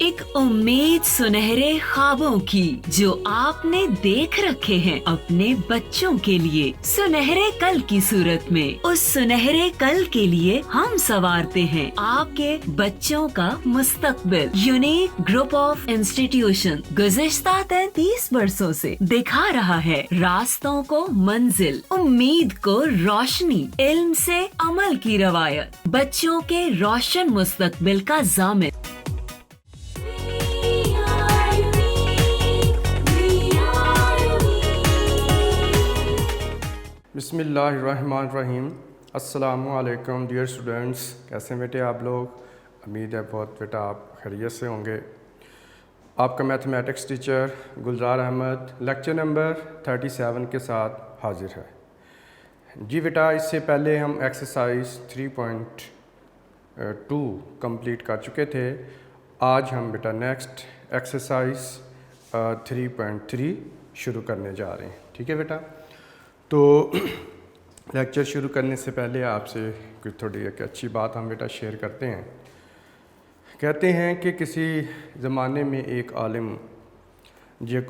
एक उम्मीद सुनहरे ख्वाबों की जो आपने देख रखे हैं अपने बच्चों के लिए, सुनहरे कल की सूरत में। उस सुनहरे कल के लिए हम संवारते हैं आपके बच्चों का मुस्तकबिल। यूनिक ग्रुप ऑफ इंस्टीट्यूशन गुज़िश्ता 33 वर्षों से दिखा रहा है रास्तों को मंजिल, उम्मीद को रोशनी, इल्म से अमल की रवायत, बच्चों के रोशन मुस्तकबिल का ज़ामिन। बिस्मिल्लाहिर्रहमानिर्रहीम। अस्सलामु अलैकुम डियर स्टूडेंट्स, कैसे बेटे आप लोग? उम्मीद है बहुत बेटा आप खैरियत से होंगे। आपका मैथमेटिक्स टीचर गुलजार अहमद लेक्चर नंबर 37 के साथ हाजिर है। जी बेटा, इससे पहले हम एक्सरसाइज 3.2 कंप्लीट कर चुके थे। आज हम बेटा नेक्स्ट एक्सरसाइज 3.3 शुरू करने जा रहे हैं। ठीक है बेटा, तो लेक्चर शुरू करने से पहले आपसे कुछ थोड़ी एक अच्छी बात हम बेटा शेयर करते हैं। कहते हैं कि किसी ज़माने में एक आलिम,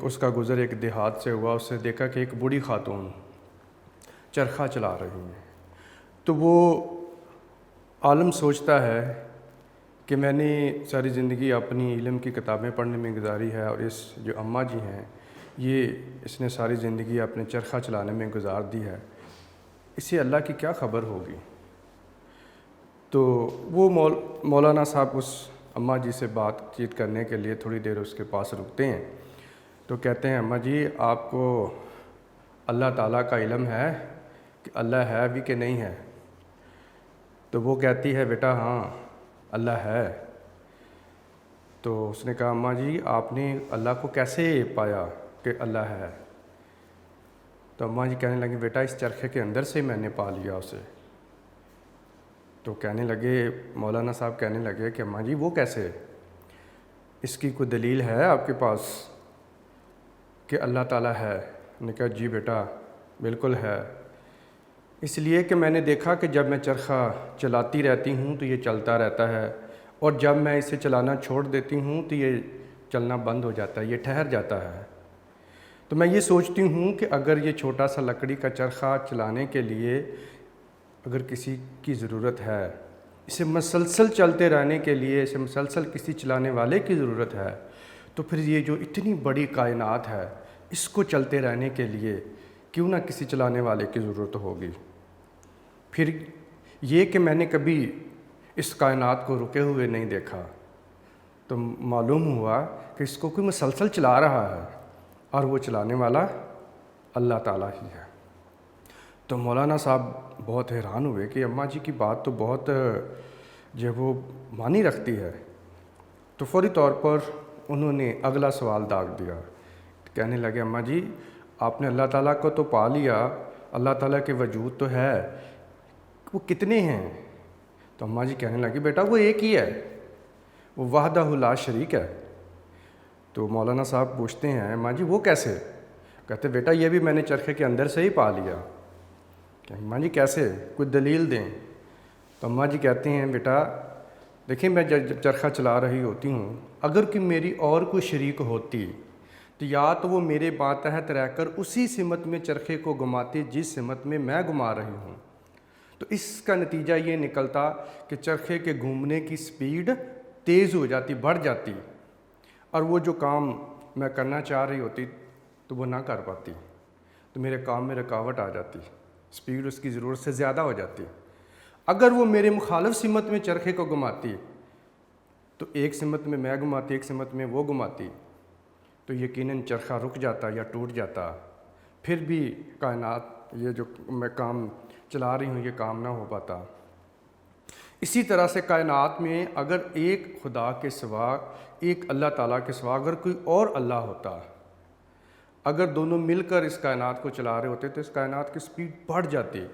उसका गुज़र एक देहात से हुआ, उससे देखा कि एक बूढ़ी खातून चरखा चला रही हैं। तो वो आलिम सोचता है कि मैंने सारी ज़िंदगी अपनी इल्म की किताबें पढ़ने में गुजारी है और इस जो अम्मा जी हैं इसने सारी ज़िंदगी अपने चरखा चलाने में गुजार दी है, इसे अल्लाह की क्या ख़बर होगी। तो वो मौलाना साहब उस अम्मा जी से बातचीत करने के लिए थोड़ी देर उसके पास रुकते हैं। तो कहते हैं, अम्मा जी आपको अल्लाह ताला का इल्म है कि अल्लाह है भी कि नहीं है? तो वो कहती है, बेटा हाँ अल्लाह है। तो उसने कहा, अम्मा जी आपने अल्लाह को कैसे पाया कि अल्लाह है? तो अम्मा जी कहने लगी, बेटा इस चरखे के अंदर से मैंने पा लिया उसे। तो कहने लगे, मौलाना साहब कहने लगे कि अम्मा जी वो कैसे, इसकी कोई दलील है आपके पास कि अल्लाह ताला है? उन्होंने कहा, जी बेटा बिल्कुल है। इसलिए कि मैंने देखा कि जब मैं चरखा चलाती रहती हूँ तो ये चलता रहता है, और जब मैं इसे चलाना छोड़ देती हूँ तो ये चलना बंद हो जाता है, ये ठहर जाता है। तो मैं ये सोचती हूँ कि अगर ये छोटा सा लकड़ी का चरखा चलाने के लिए अगर किसी की ज़रूरत है, इसे मुसलसल चलते रहने के लिए इसे मुसलसल किसी चलाने वाले की ज़रूरत है, तो फिर ये जो इतनी बड़ी कायनात है इसको चलते रहने के लिए क्यों ना किसी चलाने वाले की ज़रूरत होगी। फिर ये कि मैंने कभी इस कायनात को रुके हुए नहीं देखा, तो मालूम हुआ कि इसको कोई मुसलसल चला रहा है और वो चलाने वाला अल्लाह ताला ही है। तो मौलाना साहब बहुत हैरान हुए कि अम्मा जी की बात तो बहुत जो वो मानी रखती है। तो फौरी तौर पर उन्होंने अगला सवाल दाग दिया। कहने लगे, अम्मा जी आपने अल्लाह ताला को तो पा लिया, अल्लाह ताला के वजूद तो है, वो कितने हैं? तो अम्मा जी कहने लगी, बेटा वो एक ही है, वो वहदहु ला शरीक है। तो मौलाना साहब पूछते हैं, अम्मा जी वो कैसे? कहते, बेटा ये भी मैंने चरखे के अंदर से ही पा लिया। अम्मा जी कैसे, कोई दलील दें। तो अम्मा जी कहती हैं, बेटा देखिए मैं जब चरखा चला रही होती हूँ, अगर कि मेरी और कोई शरीक होती तो या तो वो मेरे मातहत रहकर उसी सिमत में चरखे को घुमाती जिस सिमत में मैं घुमा रही हूँ। तो इसका नतीजा ये निकलता कि चरखे के घूमने की स्पीड तेज़ हो जाती, बढ़ जाती, और वो जो काम मैं करना चाह रही होती तो वो ना कर पाती, तो मेरे काम में रुकावट आ जाती, स्पीड उसकी ज़रूरत से ज़्यादा हो जाती। अगर वो मेरे मुखालिफ सिमत में चरखे को घुमाती तो एक सिमत में मैं घुमाती, एक सिमत में वो घुमाती, तो यकीनन चरखा रुक जाता या टूट जाता, फिर भी कायनात ये जो मैं काम चला रही हूँ ये काम ना हो पाता। इसी तरह से कायनात में अगर एक खुदा के सिवा, एक अल्लाह ताला के सिवा अगर कोई और अल्लाह होता, अगर दोनों मिलकर इस कायनात को चला रहे होते तो इस कायनात की स्पीड बढ़ जाती,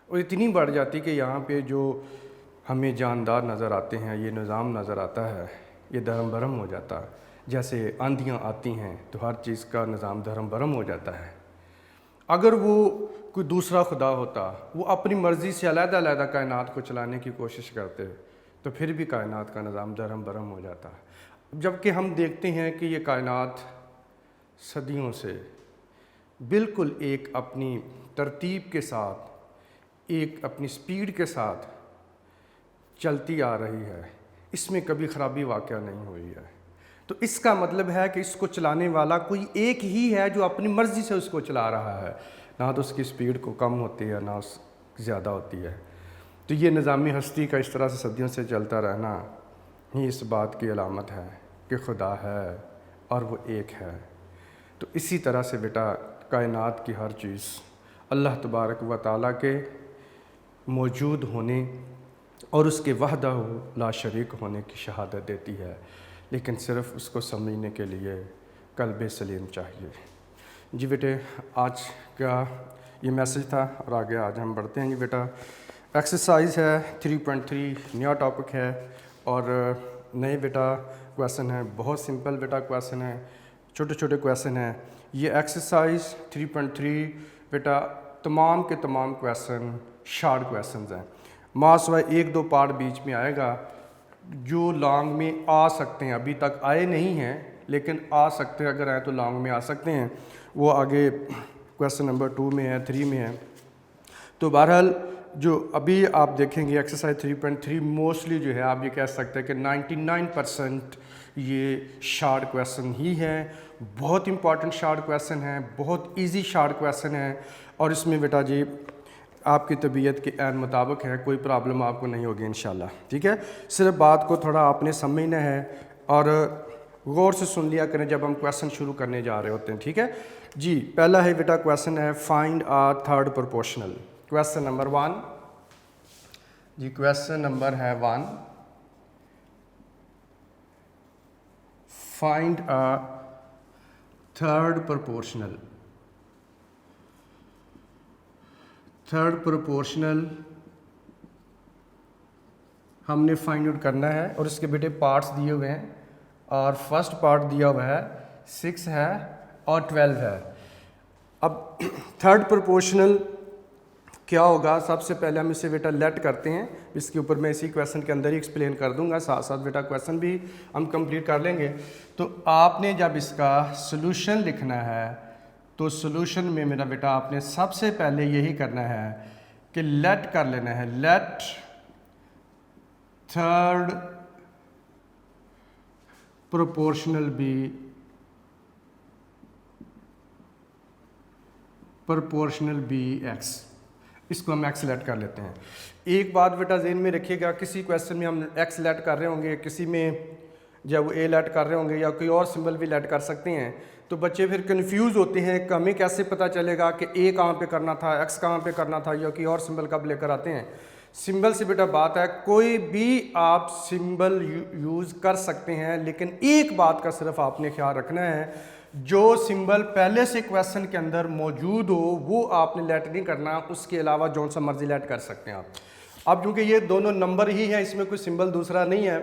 और इतनी बढ़ जाती कि यहाँ पे जो हमें जानदार नज़र आते हैं, ये निज़ाम नज़र आता है, ये धर्म भरम हो जाता। जैसे आंधियाँ आती हैं तो हर चीज़ का निज़ाम धर्म भरम हो जाता है। अगर वो कोई दूसरा खुदा होता, वो अपनी मर्ज़ी से अलग-अलग कायनात को चलाने की कोशिश करते, तो फिर भी कायनात का निज़ाम धर्म भरम हो जाता। जबकि हम देखते हैं कि ये कायनात सदियों से बिल्कुल एक अपनी तरतीब के साथ, एक अपनी स्पीड के साथ चलती आ रही है, इसमें कभी ख़राबी वाक़या नहीं हुई है। तो इसका मतलब है कि इसको चलाने वाला कोई एक ही है जो अपनी मर्ज़ी से उसको चला रहा है, ना तो उसकी स्पीड को कम होती है ना उस ज़्यादा होती है। तो ये निज़ामी हस्ती का इस तरह से सदियों से चलता रहना ही इस बात की अलामत है कि खुदा है और वो एक है। तो इसी तरह से बेटा कायनात की हर चीज़ अल्लाह तबारक व तआला के मौजूद होने और उसके वहदहू ला शरीक होने की शहादत देती है, लेकिन सिर्फ़ उसको समझने के लिए क़ल्ब सलीम चाहिए। जी बेटे, आज का ये मैसेज था और आगे आज हम बढ़ते हैं। जी बेटा, एक्सरसाइज है 3.3, नया टॉपिक है और नए बेटा क्वेश्चन है। बहुत सिंपल बेटा क्वेश्चन है, छोटे छोटे क्वेश्चन हैं। ये एक्सरसाइज 3.3 बेटा तमाम के तमाम क्वेश्चन शार्ट क्वेश्चंस हैं। मासवा 1-2 पार्ट बीच में आएगा जो लॉन्ग में आ सकते हैं, अभी तक आए नहीं हैं लेकिन आ सकते हैं, अगर आए तो लॉन्ग में आ सकते हैं। वो आगे क्वेश्चन नंबर 2 में है, 3 में है। तो बहरहाल जो अभी आप देखेंगे एक्सरसाइज 3.3 मोस्टली जो है आप ये कह सकते हैं कि 99% ये शार्ट क्वेश्चन ही है। बहुत इंपॉर्टेंट शार्ट क्वेश्चन है, बहुत इजी शार्ट क्वेश्चन है और इसमें बेटा जी आपकी तबीयत के ऐन मुताबिक है, कोई प्रॉब्लम आपको नहीं होगी इंशाल्लाह। ठीक है, सिर्फ बात को थोड़ा आपने समझना है और गौर से सुन लिया करें जब हम क्वेश्चन शुरू करने जा रहे होते हैं। ठीक है जी, पहला है बेटा क्वेश्चन है फाइंड आ थर्ड प्रोपोर्शनल। क्वेश्चन नंबर 1 जी, क्वेश्चन नंबर है 1, फाइंड आ थर्ड प्रोपोर्शनल। थर्ड प्रोपोर्शनल हमने फाइंड आउट करना है और इसके बेटे पार्ट्स दिए हुए हैं और फर्स्ट पार्ट दिया हुआ है 6 है और 12 है। अब थर्ड प्रोपोर्शनल क्या होगा, सबसे पहले हम इसे बेटा लेट करते हैं। इसके ऊपर मैं इसी क्वेश्चन के अंदर ही एक्सप्लेन कर दूंगा, साथ साथ बेटा क्वेश्चन भी हम कंप्लीट कर लेंगे। तो आपने जब इसका सोल्यूशन लिखना है तो सोल्यूशन में मेरा बेटा आपने सबसे पहले यही करना है कि लेट कर लेना है, let third proportional b proportional b x. इसको हम एक्स लेट कर लेते हैं। एक बात बेटा ज़हन में रखिएगा, किसी क्वेश्चन में हम एक्स लेट कर रहे होंगे, किसी में जब ए लेट कर रहे होंगे या कोई और सिंबल भी लेट कर सकते हैं, तो बच्चे फिर कंफ्यूज होते हैं कि हमें कैसे पता चलेगा कि ए कहाँ पे करना था, एक्स कहाँ पे करना था, या कोई और सिंबल कब लेकर आते हैं। सिंबल से बेटा बात है, कोई भी आप सिंबल यूज़ कर सकते हैं, लेकिन एक बात का सिर्फ आपने ख्याल रखना है, जो सिंबल पहले से क्वेश्चन के अंदर मौजूद हो वो आपने लेट नहीं करना, उसके अलावा जो सा मर्जी लेट कर सकते हैं आप। अब क्योंकि ये दोनों नंबर ही हैं, इसमें कोई सिंबल दूसरा नहीं है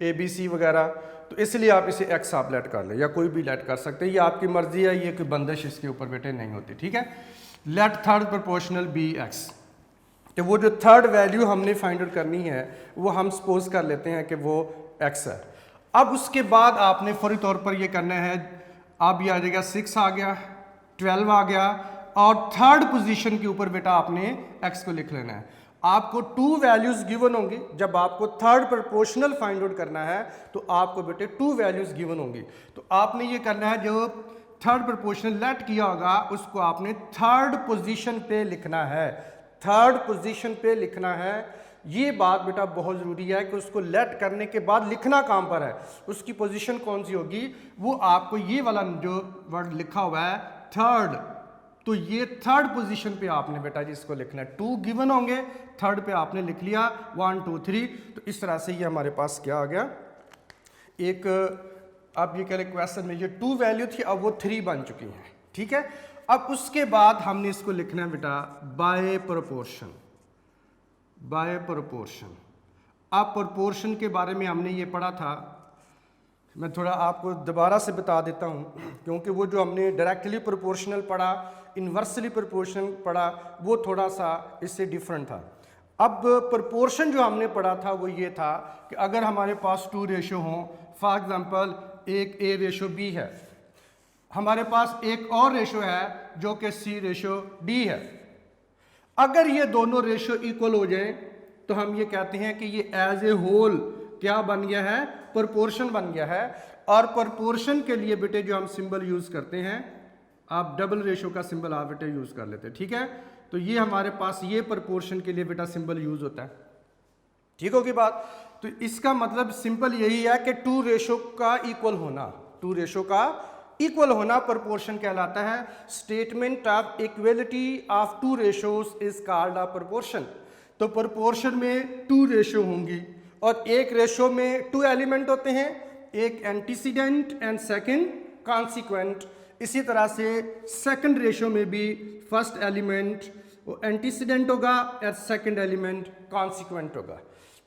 ए बी सी वगैरह, तो इसलिए आप इसे एक्स आप लेट कर लें या कोई भी लेट कर सकते हैं, ये आपकी मर्जी है, ये कोई बंदिश इसके ऊपर बेटे नहीं होती। ठीक है, let third proportional b x. तो वो जो थर्ड वैल्यू हमने फाइंड आउट करनी है वो हम सपोज कर लेते हैं कि वो एक्स है। अब उसके बाद आपने फौरी तौर पर ये करना है, अब ये आ जाएगा 6 आ गया, 12 आ गया और थर्ड पोजीशन के ऊपर बेटा आपने एक्स को लिख लेना है। आपको 2 वैल्यूज गिवन होंगी, जब आपको थर्ड प्रोपोर्शनल फाइंड आउट करना है तो आपको बेटे 2 वैल्यूज गिवन होंगी। तो आपने ये करना है, जो थर्ड प्रोपोर्शनल लेट किया होगा उसको आपने थर्ड पोजीशन पे लिखना है, थर्ड पोजीशन पे लिखना है। ये बात बेटा बहुत ज़रूरी है कि उसको लेट करने के बाद लिखना कहाँ पर है, उसकी पोजीशन कौन सी होगी, वो आपको ये वाला जो वर्ड लिखा हुआ है थर्ड, तो ये थर्ड पोजीशन पे आपने बेटा जी इसको लिखना है। 2 गिवन होंगे, थर्ड पे आपने लिख लिया 1 2 3। तो इस तरह से ये हमारे पास क्या आ गया, एक अब ये कह रहे क्वेश्चन में ये 2 वैल्यू थी, अब वो 3 बन चुकी हैं। ठीक है, अब उसके बाद हमने इसको लिखना है बेटा बाय प्रोपोर्शन, बाय प्रोपोर्शन। अब प्रोपोर्शन के बारे में हमने ये पढ़ा था, मैं थोड़ा आपको दोबारा से बता देता हूँ, क्योंकि वो जो हमने डायरेक्टली प्रोपोर्शनल पढ़ा, इन्वर्सली प्रोपोर्शनल पढ़ा, वो थोड़ा सा इससे डिफरेंट था। अब प्रोपोर्शन जो हमने पढ़ा था वो ये था कि अगर हमारे पास 2 रेशो हों, फॉर एग्जांपल एक A रेशो B है, हमारे पास एक और रेशो है जो कि C रेशो D है। अगर ये दोनों रेशो इक्वल हो जाएं तो हम ये कहते हैं कि ये एज ए होल क्या बन गया है, प्रोपोर्शन बन गया है। और प्रोपोर्शन के लिए बेटे जो हम सिंबल यूज करते हैं, आप डबल रेशो का सिंबल आप बेटे यूज कर लेते हैं, ठीक है। तो ये हमारे पास ये प्रोपोर्शन के लिए बेटा सिंबल यूज होता है, ठीक होगी बात। तो इसका मतलब सिंपल यही है कि 2 रेशो का इक्वल होना, 2 रेशो का इक्वल होना प्रोपोर्शन कहलाता है। Statement of equality of 2 ratios is called a proportion. तो प्रोपोर्शन में 2 रेशो होंगी और एक रेशो में 2 एलिमेंट होते हैं, एक एंटीसीडेंट एंड सेकंड कॉन्सिक्वेंट। इसी तरह से सेकंड रेशो में भी फर्स्ट एलिमेंट वो एंटीसीडेंट होगा और सेकंड एलिमेंट कॉन्सिक्वेंट होगा।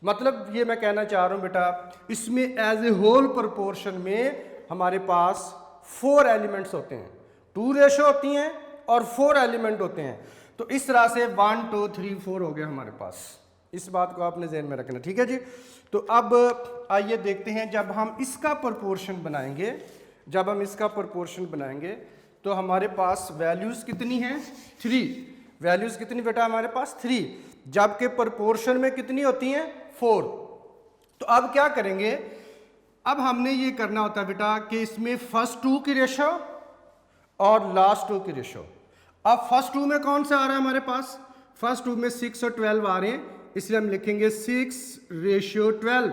मतलब ये मैं कहना चाह रहा हूँ बेटा, इसमें एज ए होल प्रोपोर्शन में हमारे पास 4 एलिमेंट्स होते हैं, 2 रेशो होती हैं और 4 एलिमेंट होते हैं। तो इस तरह से 1 2 3 4 हो गया हमारे पास। इस बात को आपने ज़हन में रखना, ठीक है जी। तो अब आइए देखते हैं, जब हम इसका प्रोपोर्शन बनाएंगे, जब हम इसका प्रोपोर्शन बनाएंगे तो हमारे पास वैल्यूज़ कितनी हैं, 3। वैल्यूज़ कितनी बेटा हमारे पास 3, जबकि प्रोपोर्शन में कितनी होती हैं 4। तो अब क्या करेंगे, अब हमने ये करना होता है बेटा कि इसमें फर्स्ट 2 की रेशो और लास्ट 2 की रेशो। अब फर्स्ट 2 में कौन सा आ रहा है हमारे पास, फर्स्ट 2 में 6 और 12 आ रहे हैं, इसलिए हम लिखेंगे 6:12,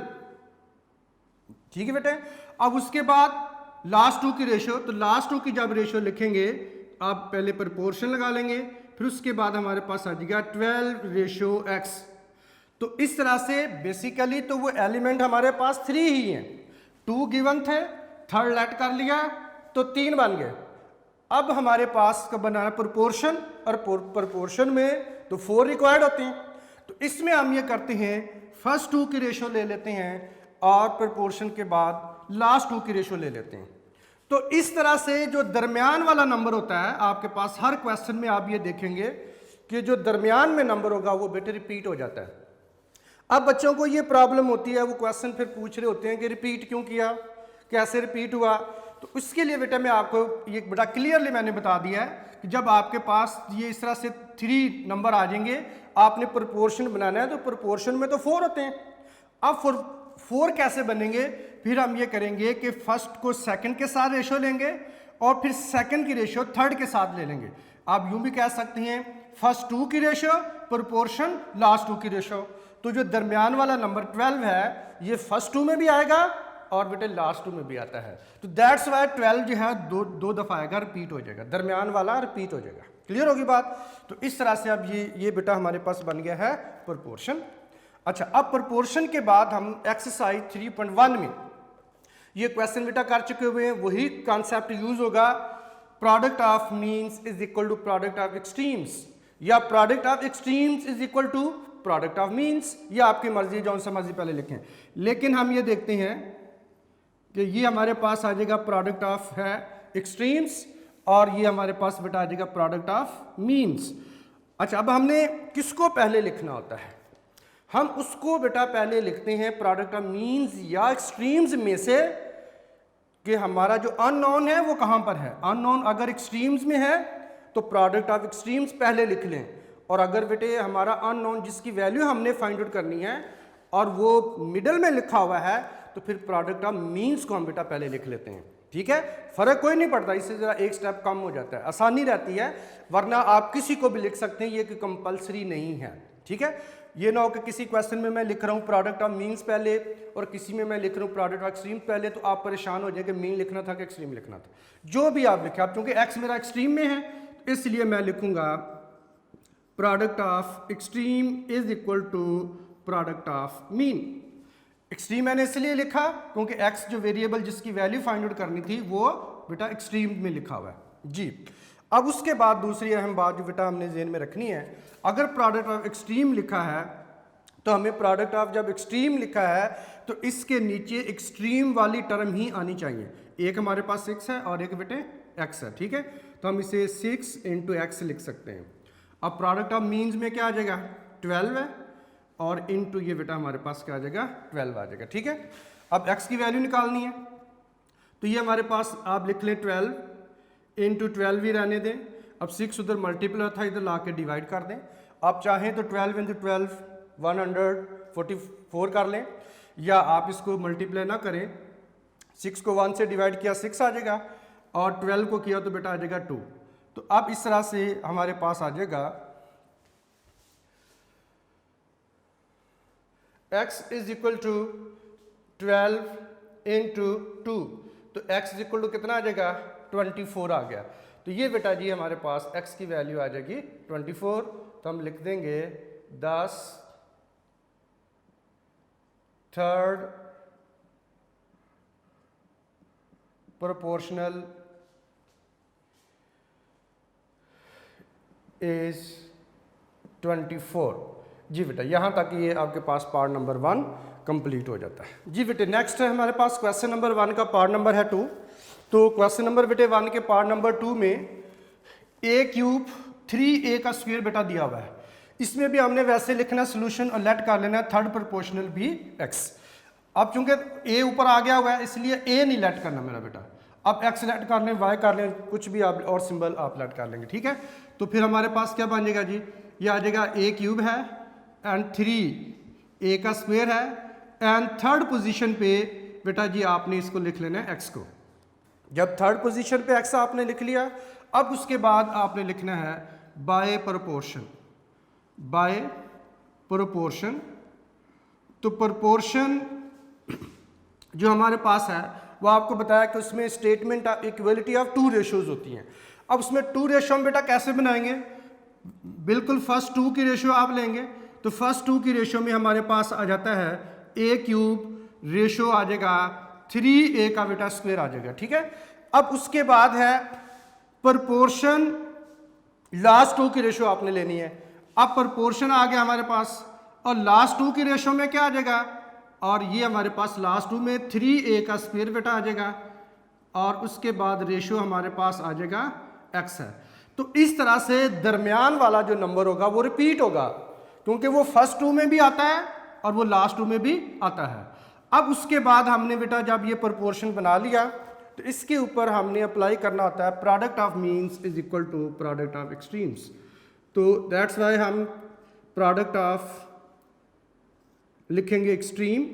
ठीक है बेटे। अब उसके बाद लास्ट 2 की रेशो, तो लास्ट 2 की जब रेशो लिखेंगे आप पहले प्रोपोर्शन लगा लेंगे, फिर उसके बाद हमारे पास आ जाएगा 12:x। तो इस तरह से बेसिकली तो वो एलिमेंट हमारे पास 3 ही हैं, 2 गिवन थे, थर्ड लेट कर लिया तो 3 बन गए। अब हमारे पास कब बनाना प्रोपोर्शन, और प्रोपोर्शन में तो 4 रिक्वायर्ड होते हैं। तो इसमें हम ये करते हैं, फर्स्ट 2 की रेशो ले लेते हैं और प्रोपोर्शन के बाद लास्ट 2 की रेशो ले लेते हैं। तो इस तरह से जो दरमियान वाला नंबर होता है आपके पास, हर क्वेश्चन में आप ये देखेंगे कि जो दरमियान में नंबर होगा वो बेटे रिपीट हो जाता है। अब बच्चों को ये प्रॉब्लम होती है, वो क्वेश्चन फिर पूछ रहे होते हैं कि रिपीट क्यों किया, कैसे रिपीट हुआ। तो उसके लिए बेटा मैं आपको ये बड़ा क्लियरली मैंने बता दिया है कि जब आपके पास ये इस तरह से 3 नंबर आ जाएंगे, आपने प्रोपोर्शन बनाना है, तो प्रोपोर्शन में तो 4 होते हैं। अब 4 कैसे बनेंगे, फिर हम ये करेंगे कि फर्स्ट को सेकंड के साथ रेशो लेंगे और फिर सेकंड की रेशो थर्ड के साथ ले लेंगे। आप यूं भी कह सकते हैं फर्स्ट 2 की रेशो प्रोपोर्शन लास्ट 2 की रेशो। तो जो दरमियान वाला नंबर 12 है ये फर्स्ट 2 में भी आएगा और बेटे लास्ट 2 में भी आता है। तो दैट्स वाई 12 जो है दो दफ़ा आएगा, रिपीट हो जाएगा, दरमियान वाला रिपीट हो जाएगा। क्लियर होगी बात। तो इस तरह से अब ये बेटा हमारे पास बन गया है प्रोपोर्शन। अच्छा, अब प्रोपोर्शन के बाद हम एक्सरसाइज 3.1 में ये क्वेश्चन बेटा कर चुके हुए हैं, वही कॉन्सेप्ट यूज होगा, product of means is equal to product of extremes, या product of extremes is equal to product of means, या आपकी मर्जी जौन सा मर्जी पहले लिखें। लेकिन हम ये देखते हैं कि ये हमारे पास आ जाएगा प्रोडक्ट ऑफ है एक्सट्रीम्स और ये हमारे पास बेटा आ जाएगा प्रोडक्ट ऑफ मीन्स। अच्छा, अब हमने किसको पहले लिखना होता है, हम उसको बेटा पहले लिखते हैं प्रोडक्ट ऑफ मीन्स या एक्सट्रीम्स में से कि हमारा जो अननोन है वो कहाँ पर है। अननोन अगर एक्सट्रीम्स में है तो प्रोडक्ट ऑफ एक्सट्रीम्स पहले लिख लें, और अगर बेटे हमारा अननोन जिसकी वैल्यू हमने फाइंड आउट करनी है और वो मिडल में लिखा हुआ है तो फिर प्रोडक्ट ऑफ मीन्स को हम बेटा पहले लिख लेते हैं। ठीक है, फर्क कोई नहीं पड़ता, इससे जरा एक स्टेप कम हो जाता है, आसानी रहती है। वरना आप किसी को भी लिख सकते हैं, ये कि कंपलसरी नहीं है। ठीक है, ये ना हो कि किसी क्वेश्चन में मैं लिख रहा हूँ प्रोडक्ट ऑफ मीन्स पहले और किसी में मैं लिख रहा हूँ प्रोडक्ट ऑफ एक्सट्रीम पहले, तो आप परेशान हो जाए कि मीन लिखना था कि एक्सट्रीम लिखना था। जो भी आप लिखे, आप चूंकि एक्स मेरा एक्सट्रीम में है इसलिए मैं लिखूंगा product of extreme is equal to product of mean. Extreme मैंने इसलिए लिखा क्योंकि एक्स जो वेरिएबल जिसकी वैल्यू फाइंड आउट करनी थी वो बेटा एक्सट्रीम में लिखा हुआ है जी। अब उसके बाद दूसरी अहम बात जो बेटा हमने ज़हन में रखनी है, अगर प्रोडक्ट ऑफ एक्सट्रीम लिखा है तो हमें प्रोडक्ट ऑफ जब एक्सट्रीम लिखा है तो इसके नीचे एक्सट्रीम वाली टर्म ही आनी चाहिए। एक हमारे पास 6 है और एक बेटे x है। ठीक है, तो हम इसे 6 × x लिख सकते हैं। अब प्रोडक्ट ऑफ मीन्स में क्या आ जाएगा, 12 है, और इनटू ये बेटा हमारे पास क्या आ जाएगा 12 आ जाएगा। ठीक है, अब x की वैल्यू निकालनी है तो ये हमारे पास आप लिख लें 12 इंटू 12 ही रहने दें। अब 6 उधर मल्टीप्लाई था, इधर ला के डिवाइड कर दें। आप चाहें तो 12 इंटू 12 144 कर लें, या आप इसको मल्टीप्लाई ना करें, 6 को 1 से डिवाइड किया 6 आ जाएगा और 12 को किया तो बेटा आ जाएगा 2। तो अब इस तरह से हमारे पास आ जाएगा x is equal to 12 into 2, तो x इज इक्वल टू कितना आ जाएगा 24 आ गया। तो ये बेटा जी हमारे पास x की वैल्यू आ जाएगी 24। तो हम लिख देंगे 10 थर्ड प्रोपोर्शनल इज 24। जी बेटा यहाँ तक ये आपके पास पार्ट नंबर 1 कंप्लीट हो जाता है। जी बेटे नेक्स्ट है हमारे पास क्वेश्चन नंबर 1 का पार्ट नंबर है 2। तो क्वेश्चन नंबर बेटे 1 के पार्ट नंबर 2 में a क्यूब 3a का स्क्वायर बेटा दिया हुआ है। इसमें भी हमने वैसे लिखना सोल्यूशन और लेट कर लेना थर्ड प्रोपोर्शनल भी x। अब चूंकि a ऊपर आ गया हुआ है इसलिए a नहीं लेट करना मेरा बेटा। अब x लेट कर लें, y कर लें, कुछ भी आप और सिंबल आप लेट कर लेंगे। ठीक है, तो फिर हमारे पास क्या बन जाएगा जी, ये आ जाएगा a क्यूब है एंड 3a का स्क्वायर है एंड थर्ड पोजीशन पे बेटा जी आपने इसको लिख लेना है x को। जब थर्ड पोजीशन पे x आपने लिख लिया, अब उसके बाद आपने लिखना है बाय प्रोपोर्शन। बाय प्रोपोर्शन, तो प्रोपोर्शन जो हमारे पास है वो आपको बताया कि उसमें स्टेटमेंट इक्वलिटी ऑफ 2 रेशियोज होती हैं। अब उसमें 2 रेशियो हम बेटा कैसे बनाएंगे, बिल्कुल फर्स्ट 2 की रेशियो आप लेंगे तो फर्स्ट 2 की रेशियो में हमारे पास आ जाता है a क्यूब रेशियो आ जाएगा 3a का बेटा स्क्वायर आ जाएगा। ठीक है, अब उसके बाद है प्रोपोर्शन लास्ट 2 की रेशियो आपने लेनी है। अब प्रोपोर्शन आ गया हमारे पास और लास्ट 2 की रेशियो में क्या आ जाएगा, और ये हमारे पास लास्ट 2 में 3a का स्क्वायर बेटा आ जाएगा और उसके बाद रेशियो हमारे पास आ जाएगा x है। तो इस तरह से दरमियान वाला जो नंबर होगा वो रिपीट होगा क्योंकि वो फर्स्ट 2 में भी आता है और वो लास्ट 2 में भी आता है। अब उसके बाद हमने बेटा जब ये प्रोपोर्शन बना लिया तो इसके ऊपर हमने अप्लाई करना होता है product of means is equal to product of extremes. तो दैट्स वाई हम प्रोडक्ट ऑफ लिखेंगे extreme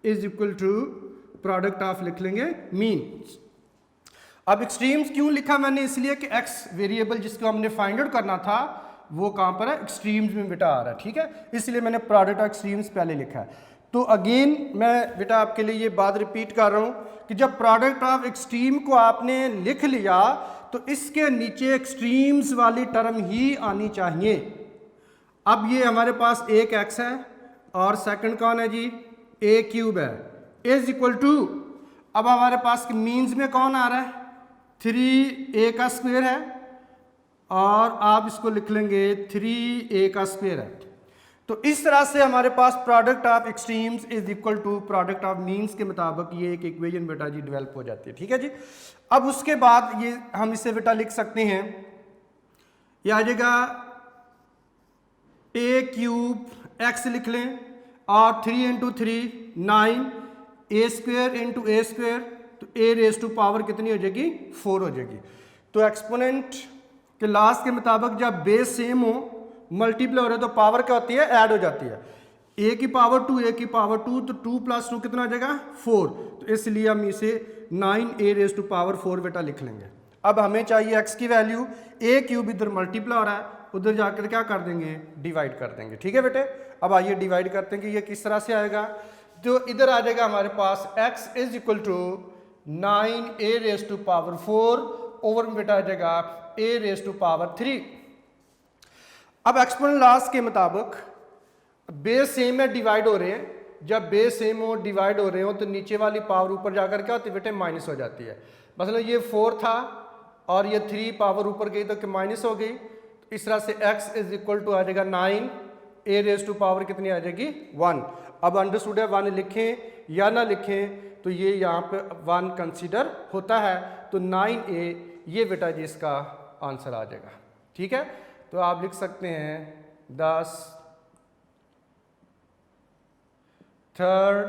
is equal to product of लिख लेंगे मीन्स। अब एक्सट्रीम्स क्यों लिखा मैंने, इसलिए कि x वेरिएबल जिसको हमने फाइंड आउट करना था वो कहाँ पर है, एक्सट्रीम्स में बेटा आ रहा है। ठीक है, इसलिए मैंने प्रोडक्ट ऑफ एक्सट्रीम्स पहले लिखा है। तो अगेन मैं बेटा आपके लिए ये बात रिपीट कर रहा हूँ कि जब प्रोडक्ट ऑफ एक्सट्रीम को आपने लिख लिया तो इसके नीचे एक्सट्रीम्स वाली टर्म ही आनी चाहिए। अब ये हमारे पास एक x है और सेकंड कौन है जी, a क्यूब है, इज इक्वल टू, अब हमारे पास मीन्स में कौन आ रहा है, 3a का स्क्वायर है और आप इसको लिख लेंगे 3a का स्क्वायर है। तो इस तरह से हमारे पास product of extremes is equal to product of means के मुताबिक ये एक इक्वेशन बेटा जी डेवलप हो जाती है। ठीक है जी, अब उसके बाद ये हम इसे बेटा लिख सकते हैं, ये आ जाएगा a क्यूब x लिख लें और 3 into 3 9, a square into a square, तो a रेज टू पावर कितनी हो जाएगी 4 हो जाएगी। तो एक्सपोनेंट के लास्ट के मुताबिक जब बेस सेम हो मल्टीप्लाई हो रहे तो पावर क्या होती है, ऐड हो जाती है। a की पावर 2 a की पावर 2, तो 2 प्लस 2 कितना आ जाएगा 4, तो इसलिए हम इसे 9a रेज टू पावर 4 बेटा लिख लेंगे। अब हमें चाहिए x की वैल्यू, a क्यूब इधर मल्टीप्लाई हो रहा है, उधर जाकर क्या कर देंगे, डिवाइड कर देंगे। ठीक है बेटे, अब आइए डिवाइड करते हैं कि ये किस तरह से आएगा। तो इधर आ जाएगा हमारे पास x is equal to 9a raise to power 4 over में बेटा आ जाएगा a रेज टू पावर 3। अब एक्सपोनेंट लॉस के मुताबिक बेस सेम है, डिवाइड हो रहे हैं, जब बेस सेम हो डिवाइड हो रहे हो तो नीचे वाली पावर ऊपर जाकर क्या होती है बेटे, माइनस हो जाती है। मतलब ये 4 था और ये 3 पावर ऊपर गई तो माइनस हो गई। तो इस तरह से x इज इक्वल टू आ जाएगा 9, a रेज टू पावर कितनी आ जाएगी 1। अब अंडरस्टूड है 1 लिखें या ना लिखें तो ये यहाँ पे 1 कंसीडर होता है, तो 9a ये बेटा जी इसका आंसर आ जाएगा। ठीक है, तो आप लिख सकते हैं 10 third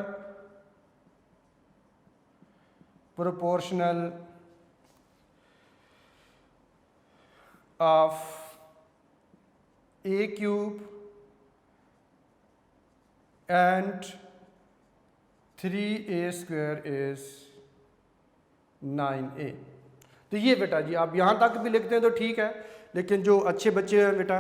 proportional of A cube and 3a square is 9a। तो ये बेटा जी आप यहाँ तक भी लिखते हैं तो ठीक है, लेकिन जो अच्छे बच्चे हैं बेटा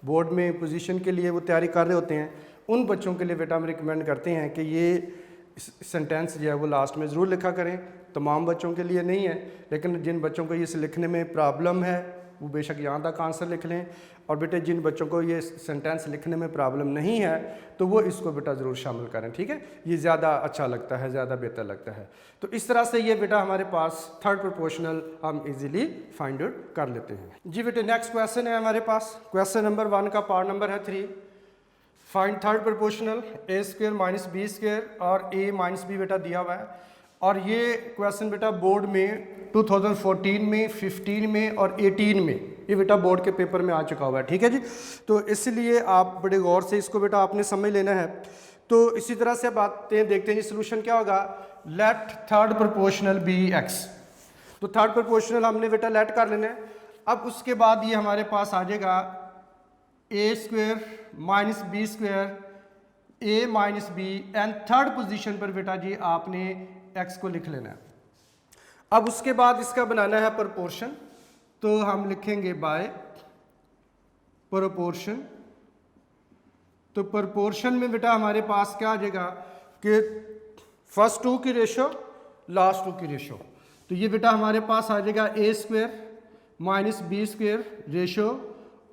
बोर्ड में पोजीशन के लिए वो तैयारी कर रहे होते हैं, उन बच्चों के लिए बेटा हम रिकमेंड करते हैं कि ये सेंटेंस जो है वो लास्ट में ज़रूर लिखा करें। तमाम बच्चों के लिए नहीं है, लेकिन जिन बच्चों को ये लिखने में प्रॉब्लम है वो बेशक यहाँ तक आंसर लिख लें, और बेटे जिन बच्चों को ये सेंटेंस लिखने में प्रॉब्लम नहीं है तो वो इसको बेटा ज़रूर शामिल करें, ठीक है। ये ज़्यादा अच्छा लगता है, ज़्यादा बेहतर लगता है। तो इस तरह से ये बेटा हमारे पास थर्ड प्रोपोर्शनल हम इजीली फाइंड आउट कर लेते हैं। जी बेटे नेक्स्ट क्वेश्चन है हमारे पास, क्वेश्चन नंबर 1 का पार्ट नंबर है 3। Find third proportional a square minus b square और ए माइनस बी बेटा दिया हुआ है। और ये क्वेश्चन बेटा बोर्ड में 2014 में, 15 में और 18 में ये बेटा बोर्ड के पेपर में आ चुका हुआ है, ठीक है जी। तो इसलिए आप बड़े गौर से इसको बेटा आपने समझ लेना है। तो इसी तरह से अब आते हैं, देखते हैं जी सोल्यूशन क्या होगा। Let third proportional b x. तो थर्ड प्रोपोर्शनल हमने बेटा लेट कर लेना है। अब उसके बाद ये हमारे पास आ जाएगा a square minus b square a minus b, and third position पर बेटा जी आपने एक्स को लिख लेना है। अब उसके बाद इसका बनाना है प्रोपोर्शन, तो हम लिखेंगे बाय प्रोपोर्शन। तो प्रोपोर्शन में बेटा हमारे पास क्या आ जाएगा कि फर्स्ट 2 की रेशो लास्ट 2 की रेशो। तो ये बेटा हमारे पास आ जाएगा a square minus b square ratio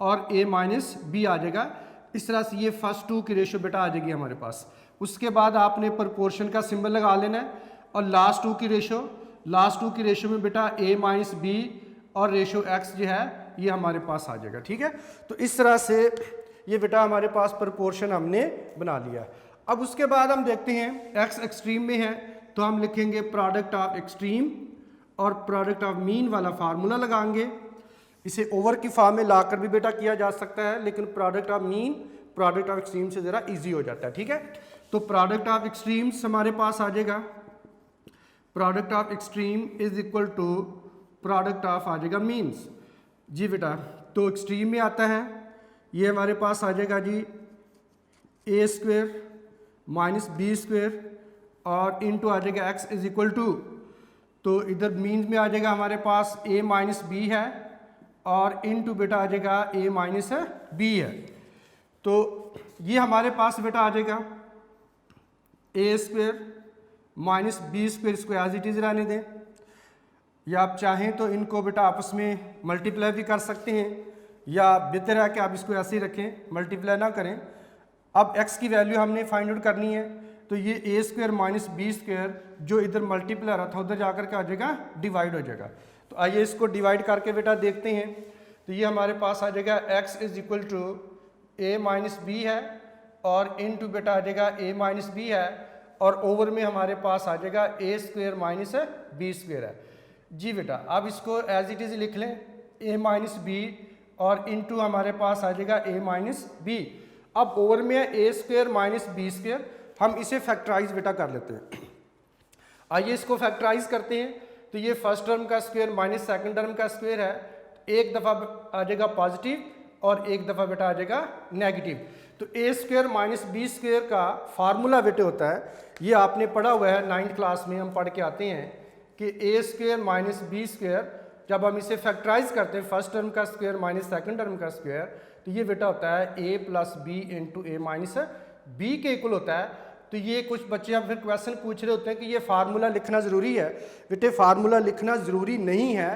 और ए माइनस बी आ जाएगा। इस तरह से ये फर्स्ट 2 की रेशो बेटा आ जाएगी हमारे पास। उसके बाद आपने प्रोपोर्शन का सिंबल लगा लेना है, और लास्ट 2 की रेशो में बेटा a माइनस बी और रेशो x जो है ये हमारे पास आ जाएगा, ठीक है। तो इस तरह से ये बेटा हमारे पास प्रोपोर्शन हमने बना लिया। अब उसके बाद हम देखते हैं x एक्सट्रीम में है, तो हम लिखेंगे प्रोडक्ट ऑफ एक्सट्रीम और प्रोडक्ट ऑफ मीन वाला फार्मूला लगाएंगे। इसे ओवर की फॉर्म में लाकर भी बेटा किया जा सकता है, लेकिन product of mean product of extreme से ज़रा इजी हो जाता है, ठीक है। तो प्रोडक्ट ऑफ एक्सट्रीम्स हमारे पास आ जाएगा, product of extreme is equal to product of आ जाएगा मीन्स। जी बेटा तो एक्सट्रीम में आता है, ये हमारे पास आ जाएगा जी ए स्क्वायर माइनस बी स्क्वायर और इनटू आ जाएगा एक्स इज इक्वल टू, तो इधर मीन्स में आ जाएगा हमारे पास ए माइनस बी है और इनटू बेटा आ जाएगा ए माइनस बी है। तो ये हमारे पास बेटा आ जाएगा a square minus b square, इसको एज इट इज़ रहने दें, या आप चाहें तो इनको बेटा आपस में मल्टीप्लाई भी कर सकते हैं, या बेहतर है कि आप इसको ऐसे ही रखें, मल्टीप्लाई ना करें। अब x की वैल्यू हमने फाइंड आउट करनी है, तो ये ए स्क्वायर माइनस बी स्क्वायर जो इधर मल्टीप्लाई रहा था उधर जाकर के आ जाएगा डिवाइड हो जाएगा। तो आइए इसको डिवाइड करके बेटा देखते हैं। तो ये हमारे पास आ जाएगा x is equal to a minus b है और इन टू बेटा आ जाएगा ए माइनस बी है, और ओवर में हमारे पास आ जाएगा a square minus b square है। जी बेटा अब इसको एज इट इज़ लिख लें ए माइनस बी और इनटू हमारे पास आ जाएगा ए माइनस बी। अब ओवर में है ए स्क्वायर माइनस बी स्क्वायर, हम इसे फैक्टराइज बेटा कर लेते हैं। आइए इसको फैक्टराइज करते हैं। तो ये फर्स्ट टर्म का स्क्वायर माइनस सेकंड टर्म का स्क्वायर है, एक दफ़ा आ जाएगा पॉजिटिव और एक दफ़ा बेटा आ जाएगा नेगेटिव। तो ए स्क्वायर माइनस बी स्क्वायर का फार्मूला बेटे होता है, ये आपने पढ़ा हुआ है 9th क्लास में, हम पढ़ के आते हैं कि ए स्क्वायर माइनस बी स्क्वायर जब हम इसे फैक्टराइज करते हैं फर्स्ट टर्म का स्क्वायर माइनस सेकंड टर्म का स्क्वायर, तो ये बेटा होता है ए प्लस बी इंटू ए माइनस बी के इक्वल होता है। तो ये कुछ बच्चे अब फिर क्वेश्चन पूछ रहे होते हैं कि ये फार्मूला लिखना ज़रूरी है। बेटे फार्मूला लिखना ज़रूरी नहीं है,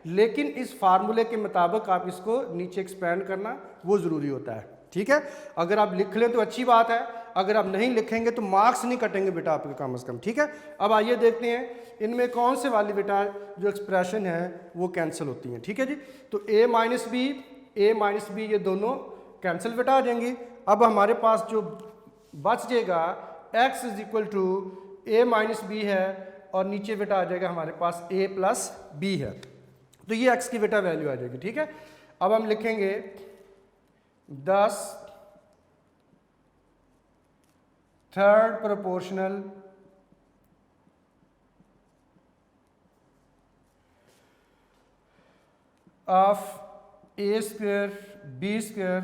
लेकिन इस फार्मूले के मुताबिक आप इसको नीचे एक्सपेंड करना वो ज़रूरी होता है, ठीक है। अगर आप लिख लें तो अच्छी बात है, अगर आप नहीं लिखेंगे तो मार्क्स नहीं कटेंगे बेटा आपके कम से कम, ठीक है। अब आइए देखते हैं इनमें कौन से वाली बेटा जो एक्सप्रेशन है वो कैंसिल होती हैं, ठीक है जी। तो ए माइनस बी ये दोनों कैंसिल बेटा आ जाएंगी। अब हमारे पास जो बच जाएगा x is equal to a minus b है और नीचे बेटा आ जाएगा हमारे पास a प्लस बी है। तो ये x की बेटा वैल्यू आ जाएगी, ठीक है। अब हम लिखेंगे 10 third proportional of a square b square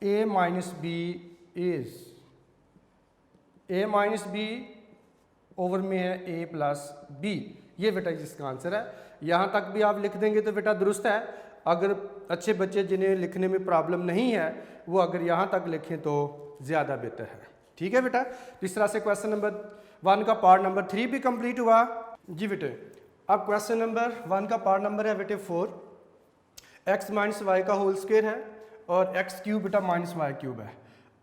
a minus b is a minus b over में है ए प्लस बी। ये बेटा इसका आंसर है। यहाँ तक भी आप लिख देंगे तो बेटा दुरुस्त है। अगर अच्छे बच्चे जिन्हें लिखने में प्रॉब्लम नहीं है वो अगर यहाँ तक लिखें तो ज़्यादा बेहतर है। ठीक है बेटा, इस तरह से क्वेश्चन नंबर 1 का पार्ट नंबर 3 भी कंप्लीट हुआ। जी बेटे, अब क्वेश्चन नंबर 1 का पार्ट नंबर है बेटे 4। एक्स माइनस वाई का होल स्क्वायर है और एक्स क्यूब बेटा माइनस वाई क्यूब है,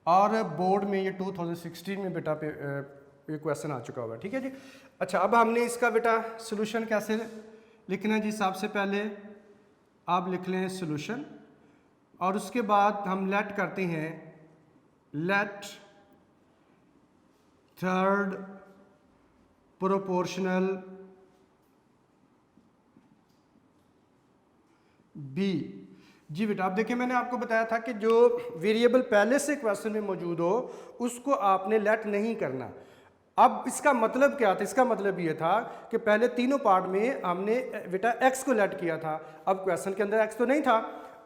और बोर्ड में ये 2016 में बेटा ये क्वेश्चन आ चुका हुआ है। ठीक है जी। अच्छा, अब हमने इसका बेटा सोल्यूशन कैसे लिखना है जी। सबसे पहले आप लिख लें सोल्यूशन, और उसके बाद हम लेट करते हैं लेट थर्ड प्रोपोर्शनल बी। जी बेटा, अब देखिए मैंने आपको बताया था कि जो वेरिएबल पहले से क्वेश्चन में मौजूद हो उसको आपने लेट नहीं करना। अब इसका मतलब क्या था? इसका मतलब ये था कि पहले तीनों पार्ट में हमने बेटा एक्स को लेट किया था। अब क्वेश्चन के अंदर एक्स तो नहीं था।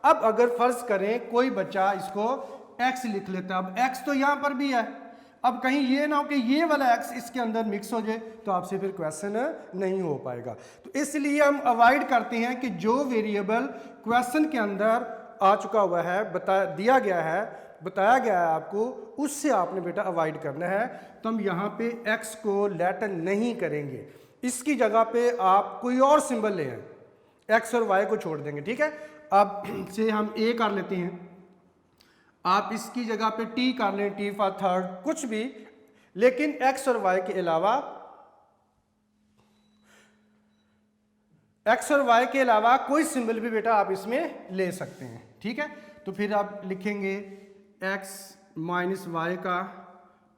अब अगर फर्ज करें कोई बच्चा इसको एक्स लिख लेता, अब एक्स तो यहाँ पर भी है, अब कहीं ये ना हो कि ये वाला एक्स इसके अंदर मिक्स हो जाए तो आपसे फिर क्वेश्चन नहीं हो पाएगा। तो इसलिए हम अवॉइड करते हैं कि जो वेरिएबल क्वेश्चन के अंदर आ चुका हुआ है, बताया गया है आपको, उससे आपने बेटा अवॉइड करना है। तो हम यहाँ पे x को लेट नहीं करेंगे, इसकी जगह पे आप कोई और सिंबल ले आए, x और y को छोड़ देंगे। ठीक है, अब से हम a कर लेते हैं, आप इसकी जगह पे t कर लें, t फॉर थर्ड, कुछ भी, लेकिन x और y के अलावा कोई सिंबल भी बेटा आप इसमें ले सकते हैं। ठीक है, तो फिर आप लिखेंगे x माइनस वाई का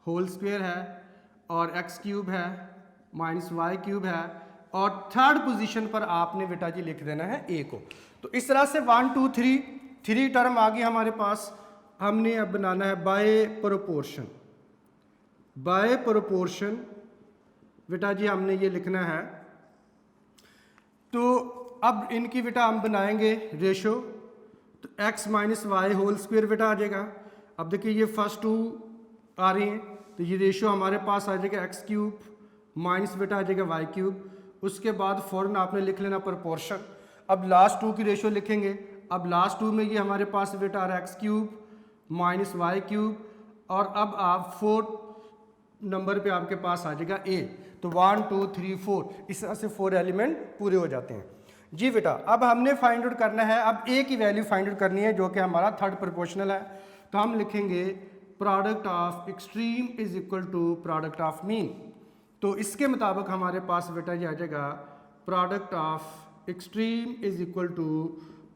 होल स्क्वायर है और x क्यूब है माइनस वाई क्यूब है, और थर्ड पोजीशन पर आपने बेटा जी लिख देना है a को। तो इस तरह से 1 2 3 टर्म आ गई हमारे पास। हमने अब बनाना है बाय प्रोपोर्शन बेटा जी, हमने ये लिखना है। तो अब इनकी बेटा हम बनाएंगे रेशो, तो x minus y whole square बेटा आ जाएगा। अब देखिए ये फर्स्ट 2 आ रही हैं, तो ये रेशो हमारे पास आ जाएगा x क्यूब माइनस बेटा आ जाएगा y क्यूब। उसके बाद फ़ौरन आपने लिख लेना प्रोपोर्शन। अब लास्ट 2 की रेशो लिखेंगे। अब लास्ट 2 में ये हमारे पास बेटा आ रहा है x cube minus y cube, और अब आप 4 नंबर पे आपके पास आ जाएगा a। तो 1 2 3 4, इस तरह से 4 एलिमेंट पूरे हो जाते हैं। जी बेटा, अब हमने फाइंड आउट करना है, अब a की वैल्यू फाइंड आउट करनी है जो कि हमारा थर्ड प्रोपोर्शनल है। तो हम लिखेंगे product of extreme is equal to product of mean. तो इसके मुताबिक हमारे पास बेटा ये आ जाएगा product of extreme is equal to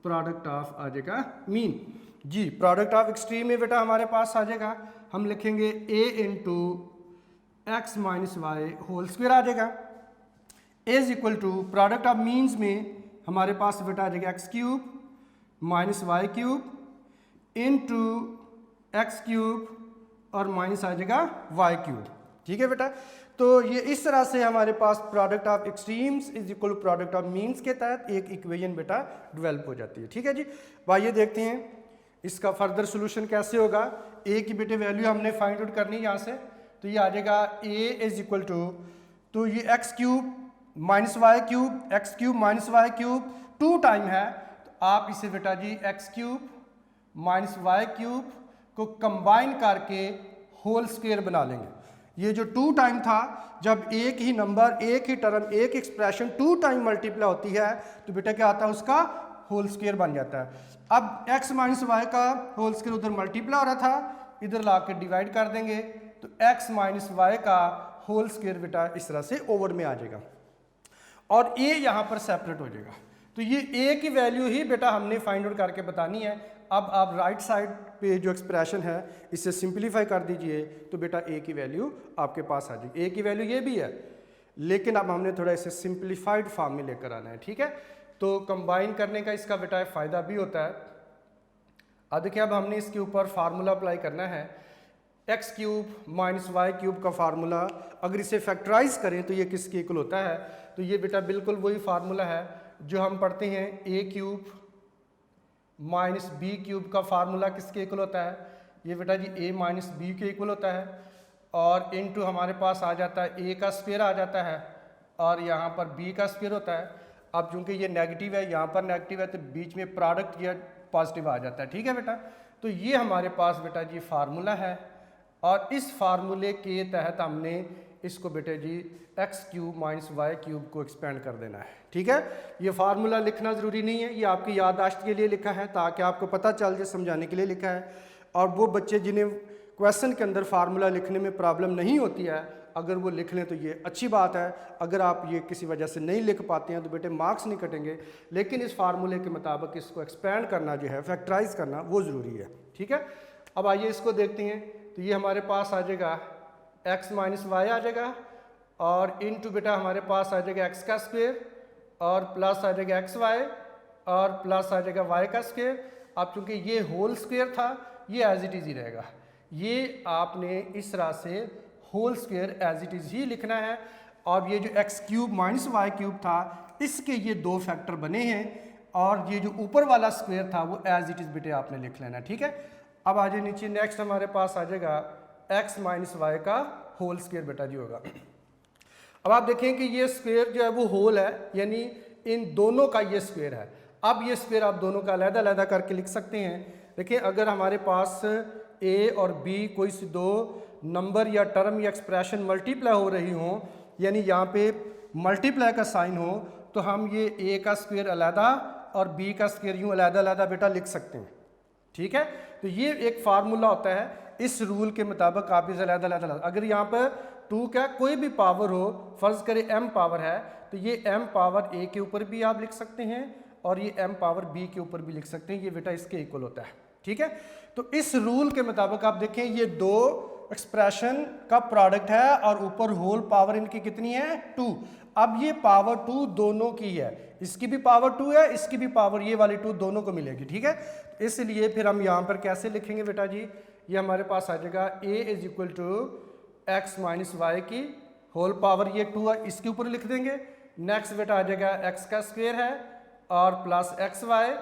product of आ जाएगा मीन। जी, प्रोडक्ट ऑफ एक्सट्रीम में बेटा हमारे पास आ जाएगा, हम लिखेंगे a into x minus y whole square आ जाएगा, is equal to product of means में हमारे पास बेटा आ जाएगा x cube minus y cube into x cube और माइनस आ जाएगा वाई क्यूब। ठीक है बेटा, तो ये इस तरह से हमारे पास product of extremes is equal product of means के तहत एक इक्वेशन बेटा डेवलप हो जाती है। ठीक है जी, आइए देखते हैं इसका फर्दर सोल्यूशन कैसे होगा। ए की बेटे वैल्यू हमने फाइंड आउट करनी है यहाँ से, तो ये आ जाएगा ए इज इक्वल टू, तो ये x cube minus y cube, x cube minus y cube 2 time है, तो आप इसे बेटा जी x cube minus y cube को कंबाइन करके होल स्क्वायर बना लेंगे। ये जो 2 टाइम था, जब एक ही नंबर, एक ही टर्म, एक एक्सप्रेशन 2 टाइम मल्टीप्लाई होती है तो बेटा क्या आता है, उसका होल स्क्वायर बन जाता है। अब x माइनस वाई का होल स्क्वायर उधर मल्टीप्लाई हो रहा था, इधर ला के डिवाइड कर देंगे, तो x माइनस वाई का होल स्क्वायर बेटा इस तरह से ओवर में आ जाएगा और a यहाँ पर सेपरेट हो जाएगा। तो ये a की वैल्यू ही बेटा हमने फाइंड आउट करके बतानी है। अब आप राइट साइड पे जो एक्सप्रेशन है इसे सिंप्लीफाई कर दीजिए, तो बेटा a की वैल्यू आपके पास आ जाएगी। a की वैल्यू ये भी है, लेकिन अब हमने थोड़ा इसे सिंप्लीफाइड फॉर्म में लेकर आना है। ठीक है, तो कंबाइन करने का इसका बेटा फ़ायदा भी होता है। अब देखिए, अब हमने इसके ऊपर फार्मूला अप्लाई करना है। X cube minus y cube का फार्मूला अगर इसे फैक्टराइज करें तो ये किसके इक्वल होता है, तो ये बेटा बिल्कुल वही फार्मूला है जो हम पढ़ते हैं ए क्यूब माइनस बी क्यूब का फार्मूला किसके इक्वल होता है, ये बेटा जी ए माइनस बी के इक्वल होता है, और इनटू हमारे पास आ जाता है ए का स्क्वायर आ जाता है और यहाँ पर बी का स्क्वायर होता है। अब चूंकि ये नेगेटिव है, यहाँ पर नेगेटिव है, तो बीच में प्रोडक्ट या पॉजिटिव आ जाता है। ठीक है बेटा, तो ये हमारे पास बेटा जी फार्मूला है और इस फार्मूले के तहत हमने इसको बेटे जी x cube minus y cube को एक्सपेंड कर देना है। ठीक है, ये फार्मूला लिखना ज़रूरी नहीं है, ये आपकी याददाश्त के लिए लिखा है ताकि आपको पता चल जाए, समझाने के लिए लिखा है। और वो बच्चे जिन्हें क्वेश्चन के अंदर फार्मूला लिखने में प्रॉब्लम नहीं होती है, अगर वो लिख लें तो ये अच्छी बात है। अगर आप ये किसी वजह से नहीं लिख पाते हैं तो बेटे मार्क्स नहीं कटेंगे, लेकिन इस फार्मूले के मुताबिक इसको एक्सपेंड करना जो है, फैक्टराइज करना, वो ज़रूरी है। ठीक है, अब आइए इसको देखते हैं। तो ये हमारे पास आ जाएगा x माइनस वाई आ जाएगा और इनटू बेटा हमारे पास आ जाएगा x का स्क्वायर और प्लस आ जाएगा एक्स वाई और प्लस आ जाएगा y का स्क्वायर। अब चूंकि ये होल स्क्वायर था, ये एज इट इज़ ही रहेगा, ये आपने इस तरह से whole square as it is ही लिखना है। और ये जो x cube minus y cube था, इसके ये दो फैक्टर बने हैं और ये जो ऊपर वाला स्क्वायर था वो एज इट इज़ बेटे आपने लिख लेना। ठीक है, अब आ जाए नीचे, नेक्स्ट हमारे पास आ जाएगा एक्स माइनस वाई का होल स्क्वायर बेटा जी होगा। अब आप देखें कि ये स्क्वायर जो है वो होल है, यानी इन दोनों का ये स्क्वायर है। अब ये स्क्वायर आप दोनों का अलग-अलग करके लिख सकते हैं। देखिए, अगर हमारे पास ए और बी कोई सी दो नंबर या टर्म या एक्सप्रेशन मल्टीप्लाई हो रही हो, यानी यहाँ पे मल्टीप्लाई का साइन हो, तो हम ये ए का स्क्वायर अलहदा और बी का स्क्वायर यूँ अलहदा बेटा लिख सकते हैं। ठीक है, तो ये एक फार्मूला होता है, इस रूल के मुताबिक आप इसे अलग-अलग, अगर यहाँ पर 2 का कोई भी पावर हो, फर्ज करें m पावर है, तो ये m पावर a के ऊपर भी आप लिख सकते हैं और ये m पावर b के ऊपर भी लिख सकते हैं, ये बेटा इसके इक्वल होता है। ठीक है, तो इस रूल के मुताबिक आप देखें ये दो एक्सप्रेशन का प्रोडक्ट है और ऊपर होल पावर इनकी कितनी है, 2। अब ये पावर 2 दोनों की है, इसकी भी पावर 2 है, इसकी भी पावर, ये वाली 2 दोनों को मिलेगी। ठीक है, इसलिए फिर हम यहाँ पर कैसे लिखेंगे बेटा जी, ये हमारे पास आ जाएगा a is equal to x minus y की होल पावर, ये 2 है, इसके ऊपर लिख देंगे। नेक्स्ट बेटा आ जाएगा x का स्क्वायर है और प्लस एक्स वाई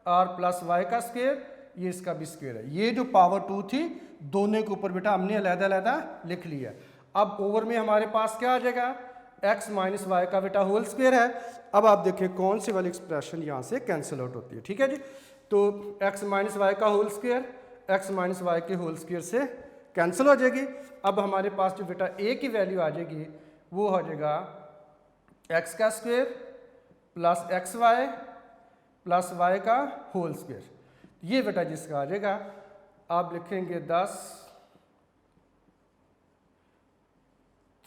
और प्लस y का स्क्वायर, ये इसका भी स्क्वायर है। ये जो पावर 2 थी दोनों के ऊपर बेटा हमने अलग-अलग लिख लिया। अब ओवर में हमारे पास क्या आ जाएगा, x माइनस वाई का बेटा होल स्क्वायर है। अब आप देखें कौन सी वाली एक्सप्रेशन यहाँ से कैंसिल आउट होती है। ठीक है जी, तो x माइनस वाई का whole square x minus y के होल स्क्वायर से कैंसिल हो जाएगी। अब हमारे पास जो बेटा a की वैल्यू आ जाएगी वो हो जाएगा x का square plus x y plus y का होल स्क्वायर, ये बेटा जिसका आ जाएगा आप लिखेंगे 10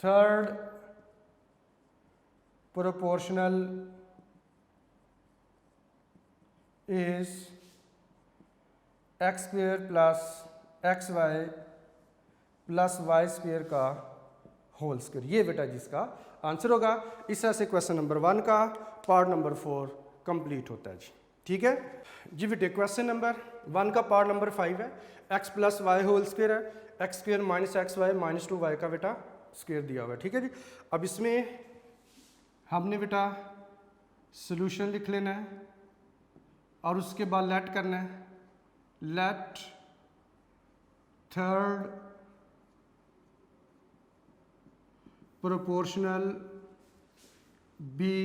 third proportional is x square plus x y plus y square का होल स्क्वायर, ये बेटा जिसका आंसर होगा। इस तरह से क्वेश्चन नंबर 1 का पार्ट नंबर 4 कंप्लीट होता है जी। ठीक है जी बेटे, क्वेश्चन नंबर 1 का पार्ट नंबर 5 है, x plus y whole square है, x square minus x y minus 2y का बेटा स्क्वायर दिया हुआ है। ठीक है जी, अब इसमें हमने बेटा सोल्यूशन लिख लेना है और उसके बाद लेट करना है, लेट थर्ड प्रोपोर्शनल बी।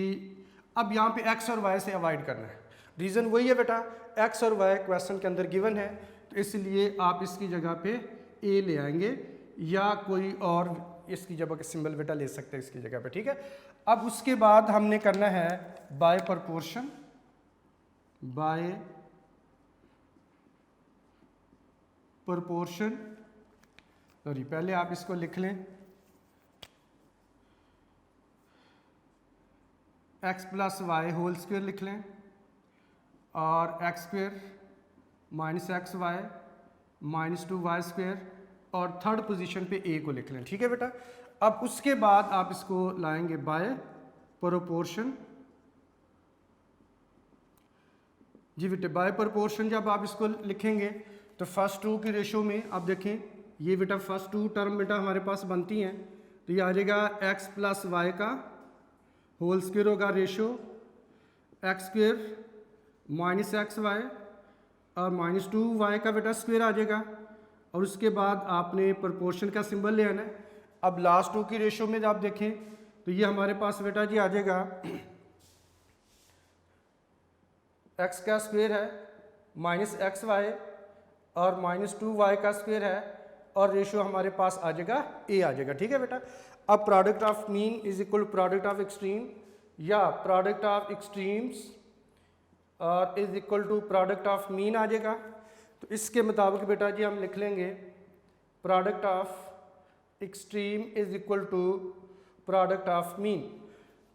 अब यहाँ पे x और y से अवॉइड करना है, रीज़न वही है बेटा, x और y क्वेश्चन के अंदर गिवन है, तो इसलिए आप इसकी जगह पे a ले आएंगे या कोई और इसकी जगह के सिंबल बेटा ले सकते हैं इसकी जगह पे। ठीक है, अब उसके बाद हमने करना है by proportion, by proportion, sorry पहले आप इसको लिख लें, x plus y whole square लिख लें और x square minus x y minus 2y square और थर्ड पोजीशन पे a को लिख लें। ठीक है बेटा, अब उसके बाद आप इसको लाएंगे बाय प्रोपोर्शन। जी बेटे, बाय प्रोपोर्शन जब आप इसको लिखेंगे तो फर्स्ट 2 की रेशो में आप देखें ये बेटा फर्स्ट टू टर्म बेटा हमारे पास बनती हैं, तो ये आ जाएगा एक्स प्लस वाई का होल स्क्वायर होगा ratio x square minus x y और माइनस 2y का बेटा स्क्वायर आ जाएगा। और उसके बाद आपने प्रोपोर्शन का सिंबल ले आना है। अब लास्ट टू की रेशो में आप देखें तो ये हमारे पास बेटा जी आ जाएगा x का स्क्वायर है माइनस एक्स वाई और माइनस 2y का स्क्वायर है और रेशो हमारे पास आ जाएगा a आ जाएगा। ठीक है बेटा। अब product of mean is equal product of extreme या प्रोडक्ट ऑफ एक्सट्रीम्स और is equal to product of mean आ जाएगा। तो इसके मुताबिक बेटा जी हम लिख लेंगे product of extreme is equal to product of mean.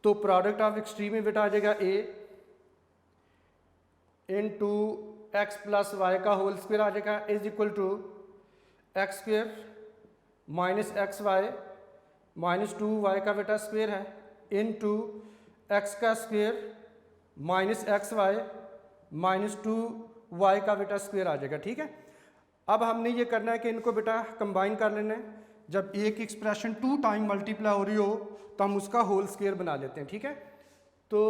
तो प्रोडक्ट ऑफ एक्सट्रीम में बेटा आ जाएगा a into x plus y का होल स्क्वायर आ जाएगा is equal to x square minus x y minus 2y का बेटा स्क्वायर है इन टू एक्स का square minus x y minus 2y का बेटा स्क्वायर आ जाएगा। ठीक है। अब हमने ये करना है कि इनको बेटा कंबाइन कर लेना है। जब एक एक्सप्रेशन 2 टाइम मल्टीप्लाई हो रही हो तो हम उसका होल स्क्वायर बना लेते हैं। ठीक है। तो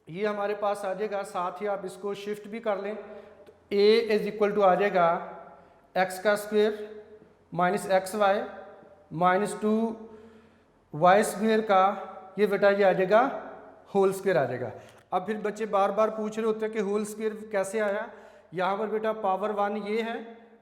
ये हमारे पास आ जाएगा, साथ ही आप इसको शिफ्ट भी कर लें तो a इज इक्वल टू आ जाएगा x का square minus x y minus 2y square का ये बेटा ये आ जाएगा होल स्क्वायर आ जाएगा। अब फिर बच्चे बार बार पूछ रहे होते हैं कि होल स्क्वायर कैसे आया। यहाँ पर बेटा पावर 1 ये है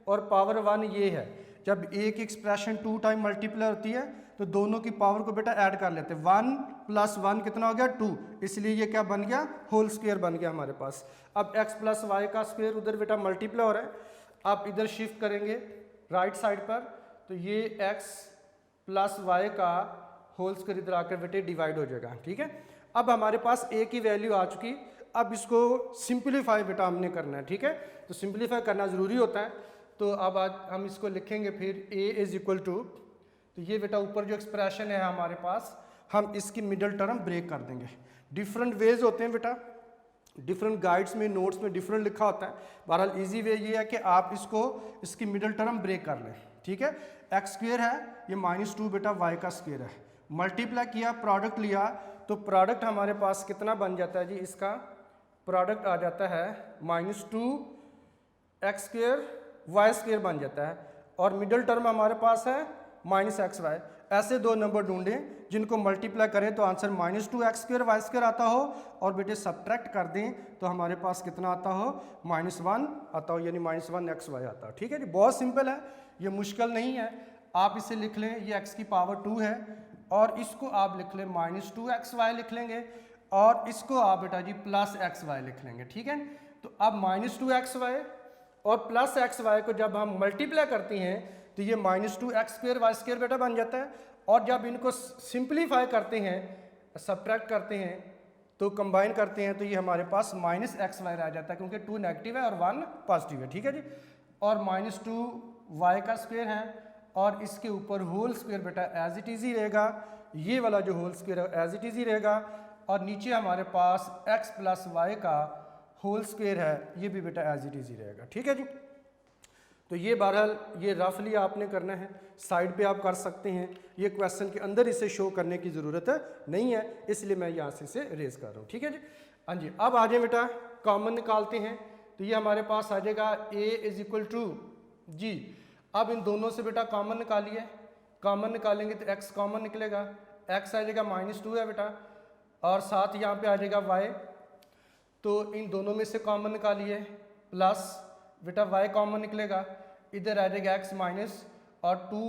और पावर 1 ये है। जब एक एक्सप्रेशन 2 टाइम मल्टीप्लाई होती है तो दोनों की पावर को बेटा ऐड कर लेते हैं। 1 प्लस 1 कितना हो गया 2, इसलिए ये क्या बन गया होल स्क्वायर बन गया हमारे पास। अब x प्लस वाई का स्क्वायर उधर बेटा मल्टीप्लाई हो रहा है, आप इधर शिफ्ट करेंगे राइट साइड पर तो ये x प्लस वाई का होल स्क्वायर इधर आकर बेटे डिवाइड हो जाएगा। ठीक है। अब हमारे पास a की वैल्यू आ चुकी, अब इसको सिंप्लीफाई बेटा हमने करना है। ठीक है। तो सिंप्लीफाई करना ज़रूरी होता है। तो अब आज हम इसको लिखेंगे फिर a इज इक्वल टू, तो ये बेटा ऊपर जो एक्सप्रेशन है हमारे पास हम इसकी मिडल टर्म ब्रेक कर देंगे। डिफरेंट वेज होते हैं बेटा, डिफरेंट गाइड्स में नोट्स में डिफरेंट लिखा होता है। बहरहाल इजी वे ये है कि आप इसकी मिडल टर्म ब्रेक कर लें। ठीक है। एक्स स्क्वायर है ये माइनस 2 बेटा वाई का स्क्वायर है, मल्टीप्लाई किया प्रोडक्ट लिया तो प्रोडक्ट हमारे पास कितना बन जाता है जी, इसका प्रोडक्ट आ जाता है minus 2 x square y square बन जाता है और मिडल टर्म हमारे पास है माइनस एक्स वाई। ऐसे दो नंबर ढूंढें जिनको मल्टीप्लाई करें तो answer minus 2 x square y square आता हो और बेटे सब्ट्रैक्ट कर दें तो हमारे पास कितना आता हो माइनस 1 आता हो, यानी माइनस 1 एक्स वाई आता हो। ठीक है जी। बहुत सिंपल है, ये मुश्किल नहीं है। आप इसे लिख लें, ये x की पावर 2 है और इसको आप लिख लें माइनस 2 एक्स वाई लिख लेंगे और इसको आप बेटा जी प्लस एक्स वाई लिख लेंगे। ठीक है। तो अब माइनस 2 एक्स वाई और प्लस एक्स वाई को जब हम मल्टीप्लाई करते हैं तो ये minus 2 x square y square बेटा बन जाता है और जब इनको सिंप्लीफाई करते हैं सब्ट्रैक्ट करते हैं तो कंबाइन करते हैं तो ये हमारे पास माइनस एक्स वाई रह जाता है क्योंकि 2 नेगेटिव है और 1 पॉजिटिव है। ठीक है जी। और माइनस 2 वाई का स्क्वायर है और इसके ऊपर होल स्क्वायर बेटा एज इट इज ही रहेगा, ये वाला जो होल स्क्वायर है एज इट इज ही रहेगा और नीचे हमारे पास x प्लस वाई का होल स्क्वायर है, ये भी बेटा एज इट इज ही रहेगा। ठीक है जी। तो ये बहरहाल ये रफली आपने करना है, साइड पे आप कर सकते हैं, ये क्वेश्चन के अंदर इसे शो करने की ज़रूरत नहीं है, इसलिए मैं यहाँ से इसे रेज कर रहा हूँ। ठीक है जी। हाँ जी। अब आ जाए बेटा कॉमन निकालते हैं तो ये हमारे पास आ जाएगा a इज इक्वल टू जी। अब इन दोनों से बेटा कॉमन निकालिए, कॉमन निकालेंगे तो x कॉमन निकलेगा, x आ जाएगा माइनस 2 है बेटा और साथ यहाँ पे आ जाएगा y, तो इन दोनों में से कॉमन निकालिए प्लस बेटा y कॉमन निकलेगा, इधर आ जाएगा x माइनस और 2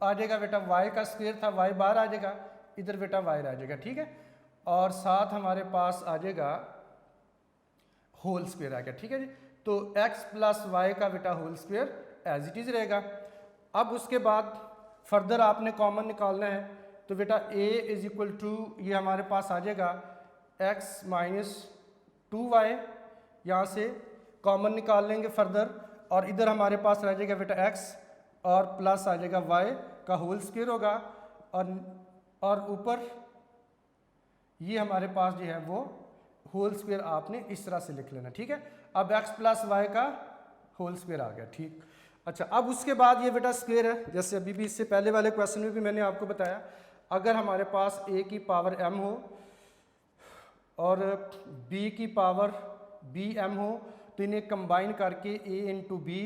आ जाएगा बेटा y का स्क्वायर था, y बाहर आ जाएगा, इधर बेटा y आ जाएगा। ठीक है। और साथ हमारे पास आ जाएगा होल स्क्वायर आ गया। ठीक है जी। तो x प्लस वाई का बेटा whole square as it is रहेगा। अब उसके बाद फर्दर आपने कॉमन निकालना है तो बेटा a इज इक्वल टू ये हमारे पास आ जाएगा x माइनस 2y, यहाँ से कॉमन निकाल लेंगे फर्दर और इधर हमारे पास रह जाएगा बेटा x और प्लस आ जाएगा y का होल स्क्वायर होगा और ऊपर ये हमारे पास जो है वो होल स्क्वायर आपने इस तरह से लिख लेना। ठीक है। अब x प्लस वाई का होल स्क्वायर आ गया। ठीक। अच्छा, अब उसके बाद ये बेटा स्क्वायर है, जैसे अभी भी इससे पहले वाले क्वेश्चन में भी मैंने आपको बताया, अगर हमारे पास a की पावर m हो और b की पावर bm हो तो इन्हें कंबाइन करके a into b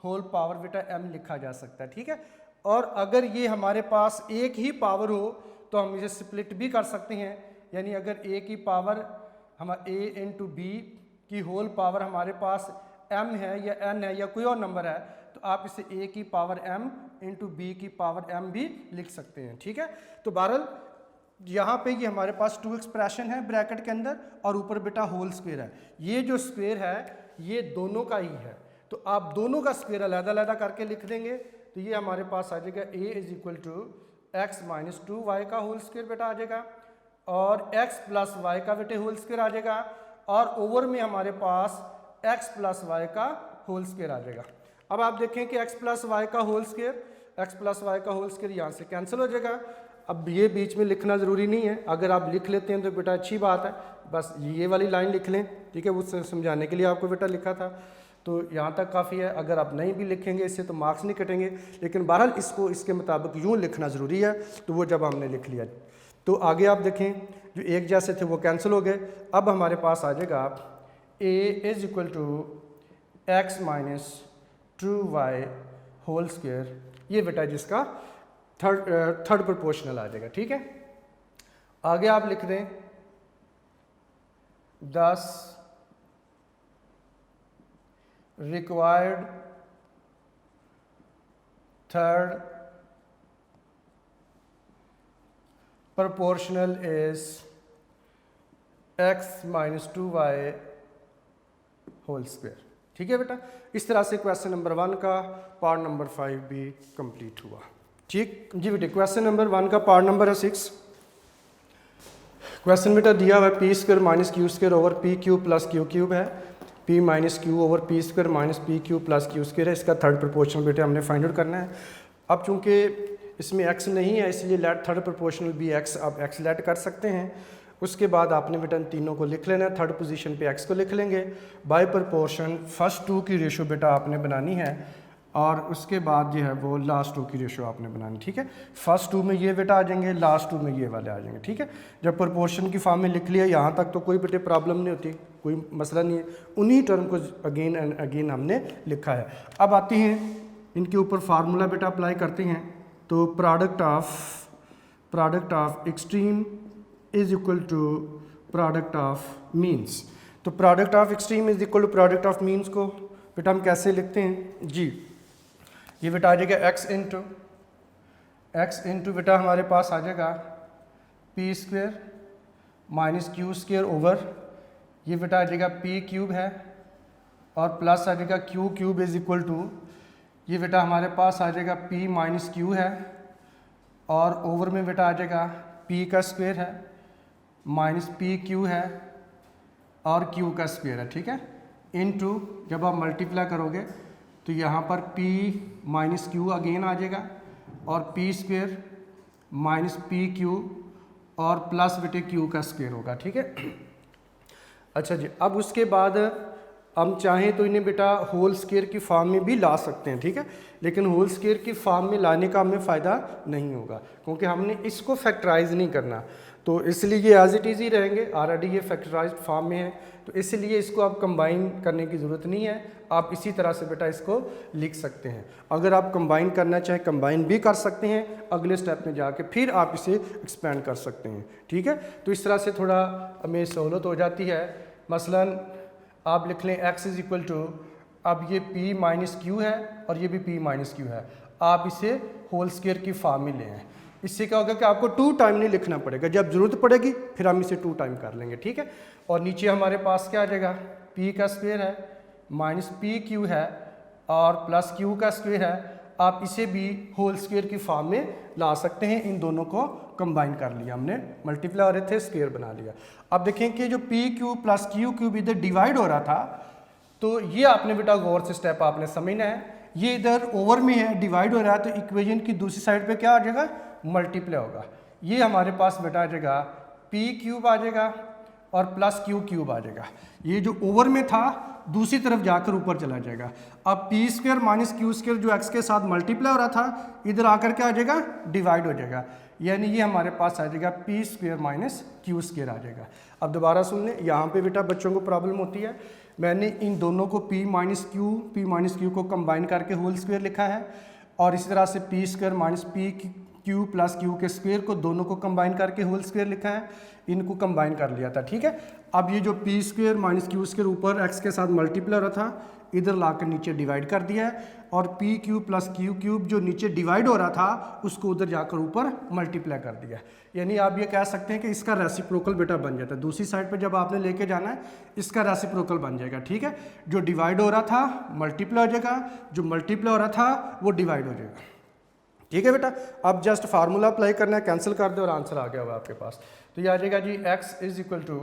whole power बेटा m लिखा जा सकता है, ठीक है। और अगर ये हमारे पास एक ही पावर हो तो हम इसे स्प्लिट भी कर सकते हैं, यानी अगर a की पावर हम a इंटू बी की होल पावर हमारे पास m है या n है या कोई और नंबर है तो आप इसे a की पावर m इंटू बी की पावर m भी लिख सकते हैं, ठीक है। तो बहरहाल यहाँ पे ये हमारे पास 2 एक्सप्रेशन है ब्रैकेट के अंदर और ऊपर बेटा होल स्क्वायर है। ये जो स्क्वायर है ये दोनों का ही है, तो आप दोनों का स्क्वायर अलग-अलग करके लिख देंगे तो ये हमारे पास आ जाएगा a is equal to x minus 2y का होल स्क्वायर बेटा आ जाएगा और x प्लस वाई का बेटे होल स्क्वायर आ जाएगा और ओवर में हमारे पास x प्लस वाई का होल स्क्वायर आ जाएगा। अब आप देखें कि x प्लस वाई का होल स्क्वायर यहाँ से कैंसिल हो जाएगा। अब ये बीच में लिखना ज़रूरी नहीं है, अगर आप लिख लेते हैं तो बेटा अच्छी बात है, बस ये वाली लाइन लिख लें, ठीक है। उससे समझाने के लिए आपको बेटा लिखा था, तो यहाँ तक काफ़ी है। अगर आप नहीं भी लिखेंगे इससे तो मार्क्स नहीं कटेंगे, लेकिन बहरहाल इसको इसके मुताबिक यूँ लिखना ज़रूरी है, तो वो जब हमने लिख लिया तो आगे आप देखें जो एक जैसे थे वो कैंसिल हो गए। अब हमारे पास आ जाएगा a is equal to x minus 2y whole square, ये बेटा जिसका थर्ड प्रोपोर्शनल आ जाएगा, ठीक है। आगे आप लिख दें 10 required third proportional is x minus 2y whole square, ठीक है बेटा। इस तरह से क्वेश्चन नंबर 1 का पार्ट नंबर 5 भी कंप्लीट हुआ, ठीक जी बेटे। क्वेश्चन नंबर 1 का पार्ट नंबर है 6। क्वेश्चन बेटा दिया हुआ है p square minus q square over p cube plus q cube है, p minus q over p square minus p cube plus q square है। इसका थर्ड प्रोपोर्शनल बेटे हमने फाइंड आउट करना है। अब चूंकि इसमें x नहीं है इसलिए लेट थर्ड प्रोपोर्शनल भी x, आप x लेट कर सकते हैं। उसके बाद आपने बेटा इन तीनों को लिख लेना है, थर्ड पोजीशन पे x को लिख लेंगे। बाय प्रोपोर्शन फर्स्ट 2 की रेशो बेटा आपने बनानी है और उसके बाद जो है वो लास्ट 2 की रेशो आपने बनानी, ठीक है। फर्स्ट 2 में ये बेटा आ जाएंगे, लास्ट 2 में ये वाले आ जाएंगे, ठीक है। जब प्रोपोर्शन की फॉर्म में लिख लिया यहाँ तक तो कोई बेटे प्रॉब्लम नहीं होती, कोई मसला नहीं है। उन्हीं टर्म को अगेन एंड अगेन हमने लिखा है। अब आती हैं इनके ऊपर फार्मूला बेटा अप्लाई करते हैं, तो product of extreme is equal to product of means. तो product of extreme is equal to product of means को बेटा हम कैसे लिखते हैं जी, ये बेटा आ जाएगा x इंटू बेटा हमारे पास आ जाएगा p square minus q square over ये बेटा आ जाएगा पी क्यूब है और प्लस आ जाएगा q cube is equal to ये बेटा हमारे पास आ जाएगा p माइनस क्यू है और ओवर में बेटा आ जाएगा p का स्क्वायर है माइनस पी क्यू है और q का स्क्वायर है, ठीक है। इनटू जब आप मल्टीप्लाई करोगे तो यहाँ पर p माइनस क्यू अगेन आ जाएगा और p square minus p q और प्लस बेटे q का स्क्वायर होगा, ठीक है। अच्छा जी, अब उसके बाद हम चाहें तो इन्हें बेटा होल स्क्वायर की फॉर्म में भी ला सकते हैं, ठीक है। लेकिन होल स्क्वायर की फॉर्म में लाने का हमें फ़ायदा नहीं होगा क्योंकि हमने इसको फैक्टराइज नहीं करना, तो इसलिए ये एज इट इज़ ही रहेंगे। ऑलरेडी ये फैक्टराइज्ड फॉर्म में है तो इसलिए इसको आप कंबाइन करने की ज़रूरत नहीं है, आप इसी तरह से बेटा इसको लिख सकते हैं। अगर आप कंबाइन करना चाहें कंबाइन भी कर सकते हैं, अगले स्टेप में जाके फिर आप इसे एक्सपेंड कर सकते हैं, ठीक है। तो इस तरह से थोड़ा हमें सहूलत हो जाती है। मसलन आप लिख लें x इज इक्वल टू, अब ये p माइनस क्यू है और ये भी p माइनस क्यू है, आप इसे होल स्क्वायर की फॉर्म में लें। इससे क्या होगा कि आपको 2 टाइम नहीं लिखना पड़ेगा, जब ज़रूरत पड़ेगी फिर हम इसे 2 टाइम कर लेंगे, ठीक है। और नीचे हमारे पास क्या आ जाएगा, p का स्क्वायर है माइनस पी क्यू है और प्लस q का स्क्वायर है। आप इसे भी होल स्क्वायर की फॉर्म में ला सकते हैं। इन दोनों को कंबाइन कर लिया हमने, मल्टीप्लाई हो रहे थे स्क्वायर बना लिया। अब देखें कि जो P Q plus q cube इधर डिवाइड हो रहा था तो ये आपने बेटा गौर से स्टेप आपने समझना है। ये इधर ओवर में है, डिवाइड हो रहा है, तो इक्वेशन की दूसरी साइड पे क्या आ जाएगा, मल्टीप्लाई होगा। ये हमारे पास बेटा आ जाएगा पी क्यूब आ जाएगा और प्लस क्यू क्यूब आ जाएगा। ये जो ओवर में था दूसरी तरफ जाकर ऊपर चला जाएगा। अब P square minus q square जो एक्स के साथ मल्टीप्लाई हो रहा था इधर आकर क्या आ जाएगा, डिवाइड हो जाएगा, यानी ये हमारे पास आ जाएगा p square minus q square आ जाएगा। अब दोबारा सुन लें, यहाँ पे बेटा बच्चों को प्रॉब्लम होती है, मैंने इन दोनों को पी माइनस क्यू को कंबाइन करके होल स्क्वायर लिखा है, और इसी तरह से P square minus p Q plus Q के स्क्वायर को दोनों को कंबाइन करके होल स्क्वायर लिखा है, इनको कंबाइन कर लिया था, ठीक है। अब ये जो P square minus q square ऊपर एक्स के साथ मल्टीप्लाई हो रहा था इधर लाकर नीचे डिवाइड कर दिया है, और P Q plus q cube जो नीचे डिवाइड हो रहा था उसको उधर जाकर ऊपर मल्टीप्लाई कर दिया। यानी आप ये कह सकते हैं कि इसका रेसिप्रोकल बेटा बन जाता है, दूसरी साइड पे जब आपने लेके जाना है इसका रेसिप्रोकल बन जाएगा, ठीक है। जो डिवाइड हो रहा था मल्टीप्लाई हो जाएगा, जो मल्टीप्लाई हो रहा था वो डिवाइड हो जाएगा, ठीक है बेटा। अब जस्ट फार्मूला अप्लाई करना है, कैंसिल कर दो और आंसर आ गया हुआ आपके पास। तो ये आ जाएगा जी x इज इक्वल टू,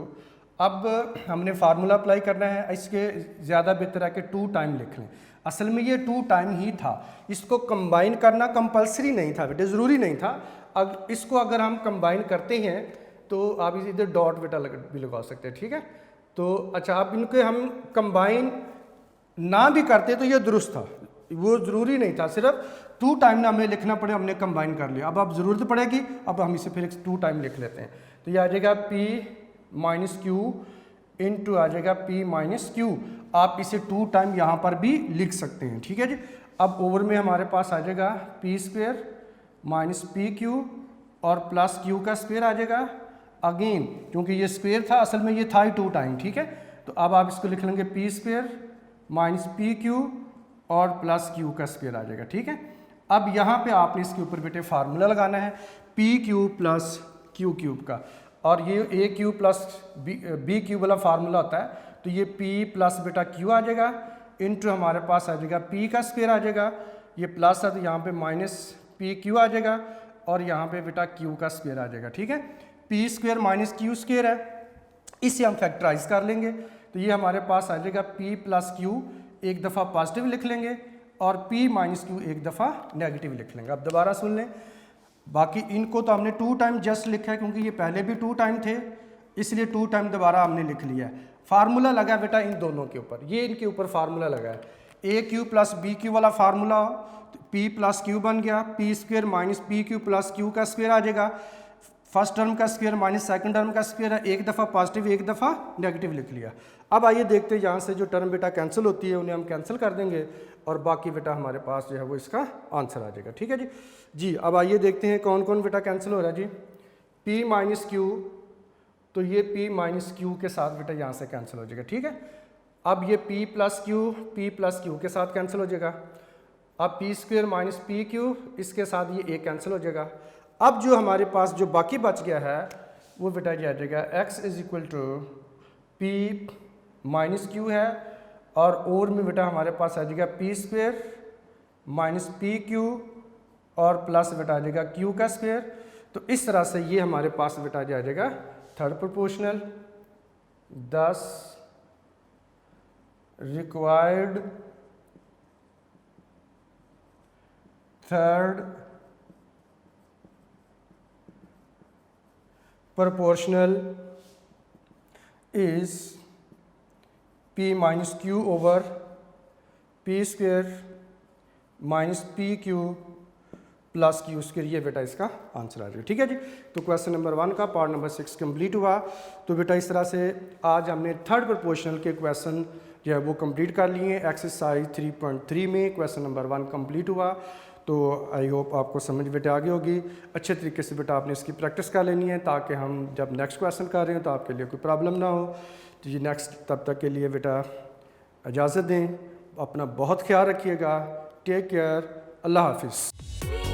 अब हमने फार्मूला अप्लाई करना है, इसके ज़्यादा बेहतर है कि 2 टाइम लिख लें। असल में ये 2 टाइम ही था, इसको कंबाइन करना कंपलसरी नहीं था बेटा, ज़रूरी नहीं था। अब इसको अगर हम कंबाइन करते हैं तो आप इधर डॉट बेटा भी लगा सकते हैं, ठीक है। तो अच्छा, अब इनके हम कंबाइन ना भी करते तो ये दुरुस्त था, वो ज़रूरी नहीं था, सिर्फ 2 टाइम ना हमें लिखना पड़े, हमने कंबाइन कर लिया। अब ज़रूरत पड़ेगी, अब हम इसे फिर 2 टाइम लिख लेते हैं। तो ये आ जाएगा p माइनस क्यू इंटू आ जाएगा p माइनस क्यू, आप इसे 2 टाइम यहाँ पर भी लिख सकते हैं, ठीक है जी। अब ओवर में हमारे पास आ जाएगा p square minus p q और प्लस क्यू का स्क्वायर आ जाएगा, अगेन क्योंकि ये स्क्वायर था असल में ये था ही 2 टाइम, ठीक है। तो अब आप इसको लिख लेंगे P square minus p q और प्लस क्यू का स्क्वायर आ जाएगा, ठीक है। अब यहाँ पे आपने इसके ऊपर बेटे फार्मूला लगाना है P Q plus q cube का, और ये ए क्यू प्लस बी क्यू वाला फार्मूला होता है, तो ये p प्लस बेटा q आ जाएगा, इंटू हमारे पास आ जाएगा p का स्क्वायर आ जाएगा, ये प्लस है तो यहाँ पे माइनस पी क्यू आ जाएगा, और यहाँ पे बेटा q का स्क्वायर आ जाएगा, ठीक है। p square minus q square है, इसे हम फैक्टराइज कर लेंगे, तो ये हमारे पास आ जाएगा p प्लस क्यू, एक दफ़ा पॉजिटिव लिख लेंगे और p माइनस क्यू एक दफ़ा नेगेटिव लिख लेंगे। अब दोबारा सुन लें, बाकी इनको तो हमने 2 टाइम जस्ट लिखा है क्योंकि ये पहले भी 2 टाइम थे, इसलिए 2 टाइम दोबारा हमने लिख लिया है। फार्मूला लगा बेटा इन दोनों के ऊपर, ये इनके ऊपर फार्मूला लगा है, ए क्यू प्लस बी क्यू वाला फार्मूला, पी प्लस क्यू बन गया, P square minus p Q plus Q का स्क्वायर आ जाएगा, फर्स्ट टर्म का स्क्वायर माइनस सेकंड टर्म का स्क्वायर है, एक दफ़ा पॉजिटिव एक दफ़ा नेगेटिव लिख लिया। अब आइए देखते हैं यहाँ से जो टर्म बेटा कैंसिल होती है उन्हें हम कैंसिल कर देंगे, और बाकी बेटा हमारे पास जो है वो इसका आंसर आ जाएगा, ठीक है जी। जी अब आइए देखते हैं कौन कौन बेटा कैंसिल हो रहा है जी। p माइनस क्यू, तो ये p माइनस क्यू के साथ बेटा यहाँ से कैंसिल हो जाएगा, ठीक है। अब ये p प्लस क्यू के साथ कैंसिल हो जाएगा। अब P square minus p Q, इसके साथ ये a कैंसिल हो जाएगा। अब जो हमारे पास जो बाकी बच गया है वो बेटा ये आ जाएगा x is equal to p minus q है, और में बेटा हमारे पास आ जाएगा p square minus p q और प्लस बेटा आ जाएगा क्यू का स्क्वायर। तो इस तरह से ये हमारे पास बेटा आ जाएगा third proportional, 10 required third proportional is p minus q over p square minus p Q plus q square, ये बेटा इसका आंसर आ जाएगा, ठीक है जी। तो क्वेश्चन नंबर 1 का पार्ट नंबर 6 कंप्लीट हुआ। तो बेटा इस तरह से आज हमने थर्ड प्रोपोर्शनल के क्वेश्चन जो है वो कंप्लीट कर लिए। एक्सरसाइज 3.3 में क्वेश्चन नंबर 1 कंप्लीट हुआ। तो आई होप आपको समझ बेटा आ गई होगी। अच्छे तरीके से बेटा आपने इसकी प्रैक्टिस कर लेनी है ताकि हम जब नेक्स्ट क्वेश्चन कर रहे हैं तो आपके लिए कोई प्रॉब्लम ना हो। तो ये नेक्स्ट तब तक के लिए बेटा इजाज़त दें, अपना बहुत ख्याल रखिएगा। टेक केयर, अल्लाह हाफिज़।